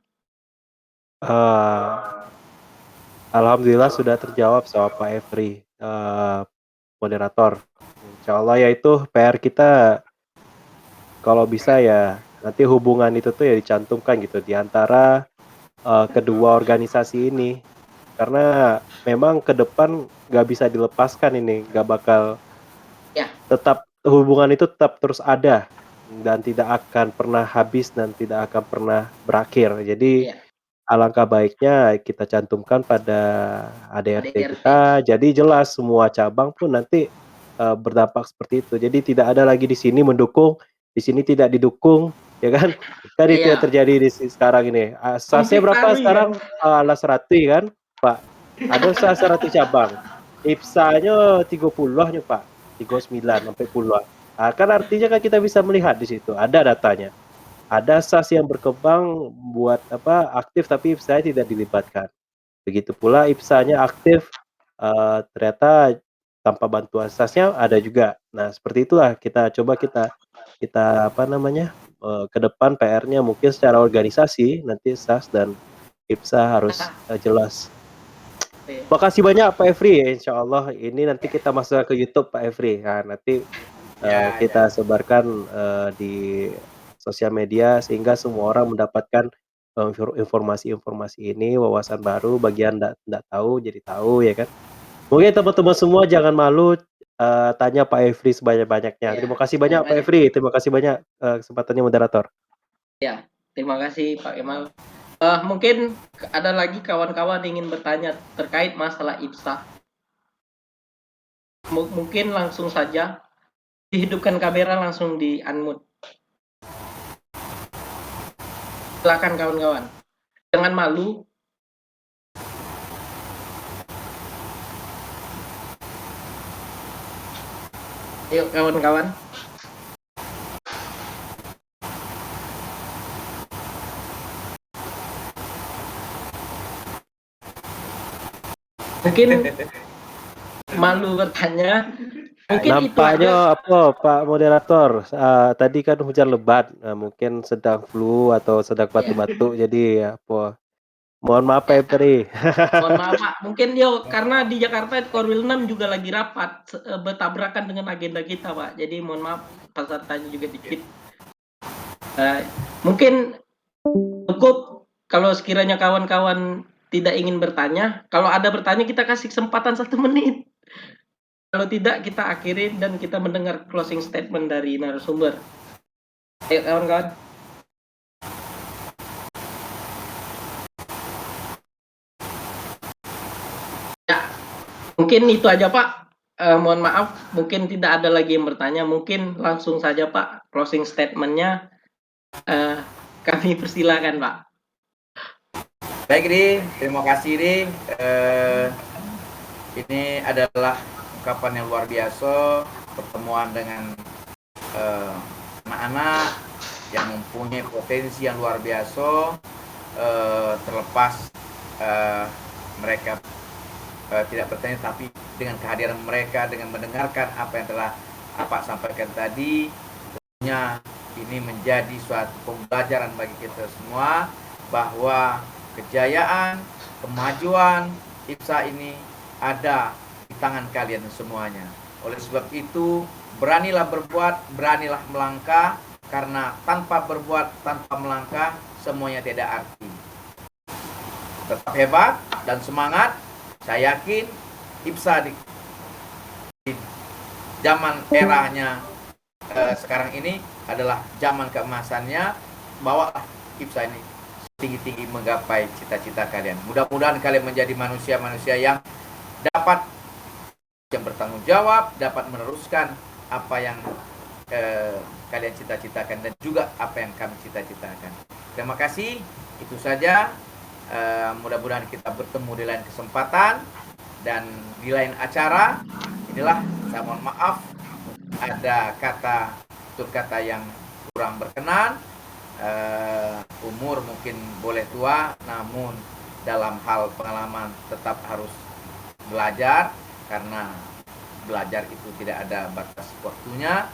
Alhamdulillah sudah terjawab sama Pak Efri, moderator. Insya Allah ya itu PR kita, kalau bisa ya nanti hubungan itu tuh ya dicantumkan gitu di antara kedua organisasi ini, karena memang ke depan nggak bisa dilepaskan ini, nggak bakal tetap, hubungan itu tetap terus ada dan tidak akan pernah habis dan tidak akan pernah berakhir. Jadi alangkah baiknya kita cantumkan pada ADRT kita, jadi jelas semua cabang pun nanti berdampak seperti itu. Jadi tidak ada lagi di sini mendukung, di sini tidak didukung, ya kan? Kan itu yang terjadi di sekarang ini. SAS-nya berapa sekarang? Alas 100 kan, Pak? Ada SAS 100 cabang. IPSA-nya 30 nya, Pak. 39 sampai puluhan. Kan artinya kan kita bisa melihat di situ, ada datanya. Ada SAS yang berkembang buat aktif tapi IPSA tidak dilibatkan. Begitu pula IPSA-nya aktif, ternyata tanpa bantuan SAS-nya ada juga. Nah, seperti itulah kita coba kita ke depan PR-nya mungkin secara organisasi nanti SAS dan IPSA harus, jelas. Makasih banyak Pak Efri, insyaallah ini nanti kita masuk ke YouTube Pak Efri. Nah, nanti kita sebarkan di sosial media sehingga semua orang mendapatkan informasi-informasi ini, wawasan baru bagi yang enggak tahu jadi tahu ya kan. Mungkin teman-teman semua jangan malu tanya Pak Efri sebanyak-banyaknya. Ya, Terima kasih banyak Pak Efri, terima kasih banyak kesempatannya moderator. Ya, terima kasih Pak Kemal. Mungkin ada lagi kawan-kawan ingin bertanya terkait masalah IPSA. Mungkin langsung saja dihidupkan kamera, langsung di unmute. Silakan kawan-kawan. Jangan malu. Ayo kawan-kawan. Mungkin malu bertanya. Mungkin nampaknya itu aja. Pak moderator, tadi kan hujan lebat, mungkin sedang flu atau sedang batuk-batuk jadi mohon maaf Pak Efri. Mohon maaf Pak, mungkin karena di Jakarta Korwil 6 juga lagi rapat bertabrakan dengan agenda kita Pak. Jadi mohon maaf pesertanya juga dikit. Mungkin cukup kalau sekiranya kawan-kawan tidak ingin bertanya. Kalau ada bertanya kita kasih kesempatan 1 menit. Kalau tidak kita akhiri dan kita mendengar closing statement dari narasumber. Ayo kawan-kawan. Ya, mungkin itu aja Pak. Mohon maaf, mungkin tidak ada lagi yang bertanya. Mungkin langsung saja Pak, closing statement-nya kami persilakan Pak. Baik Ri, terima kasih Ri. Ini adalah ungkapan yang luar biasa, pertemuan dengan anak-anak yang mempunyai potensi yang luar biasa, terlepas mereka tidak bertanya, tapi dengan kehadiran mereka, dengan mendengarkan apa yang telah Pak sampaikan tadi, tentunya ini menjadi suatu pembelajaran bagi kita semua bahwa kejayaan, kemajuan IPSA ini ada di tangan kalian semuanya. Oleh sebab itu, beranilah berbuat, beranilah melangkah, karena tanpa berbuat, tanpa melangkah, semuanya tidak arti. Tetap hebat dan semangat. Saya yakin IPSA di zaman eranya sekarang ini adalah zaman keemasannya. Bawalah IPSA ini tinggi-tinggi menggapai cita-cita kalian. Mudah-mudahan kalian menjadi manusia-manusia yang dapat yang bertanggung jawab, dapat meneruskan apa yang kalian cita-citakan dan juga apa yang kami cita-citakan. Terima kasih. Itu saja. Mudah-mudahan kita bertemu di lain kesempatan dan di lain acara. Inilah, saya mohon maaf ada tutur kata yang kurang berkenan. Umur mungkin boleh tua, namun dalam hal pengalaman tetap harus belajar, karena belajar itu tidak ada batas waktunya.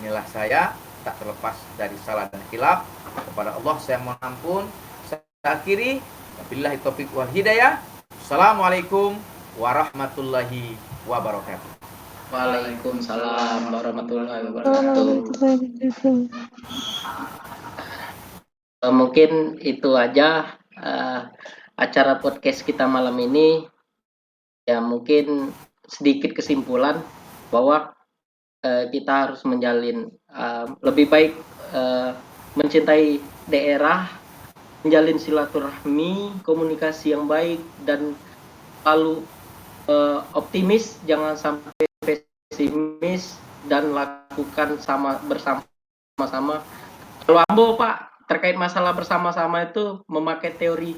Inilah saya, tak terlepas dari salah dan khilaf. Kepada Allah saya mohon ampun. Saya akhiri, wabillahi taufiq wal hidayah. Assalamualaikum warahmatullahi wabarakatuh. Waalaikumsalam warahmatullahi wabarakatuh. Mungkin itu aja acara podcast kita malam ini. Ya mungkin sedikit kesimpulan bahwa kita harus menjalin lebih baik mencintai daerah, menjalin silaturahmi, komunikasi yang baik, dan selalu optimis, jangan sampai pesimis, dan lakukan bersama-sama. Kalau Ambo Pak terkait masalah bersama-sama itu memakai teori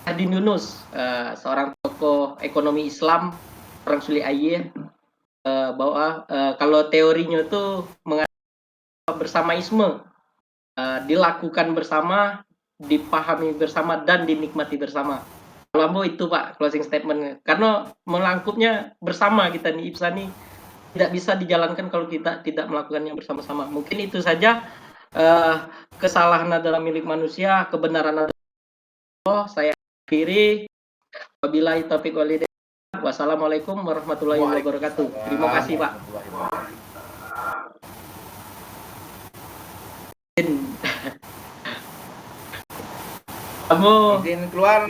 Hadin Yunus, seorang tokoh ekonomi Islam, orang Suli Ayyeh. bahwa kalau teorinya itu bersamaisme, dilakukan bersama, dipahami bersama, dan dinikmati bersama. Kalau Ambo itu Pak closing statement-nya. Karena melangkupnya bersama kita nih IPSA nih tidak bisa dijalankan kalau kita tidak melakukannya bersama-sama. Mungkin itu saja. Kesalahan adalah milik manusia, kebenaran adalah Allah. Saya akhiri. Wabillahi taufiq walhidayah. Wassalamualaikum warahmatullahi wabarakatuh. Terima kasih Pak. Kamu Izin keluar.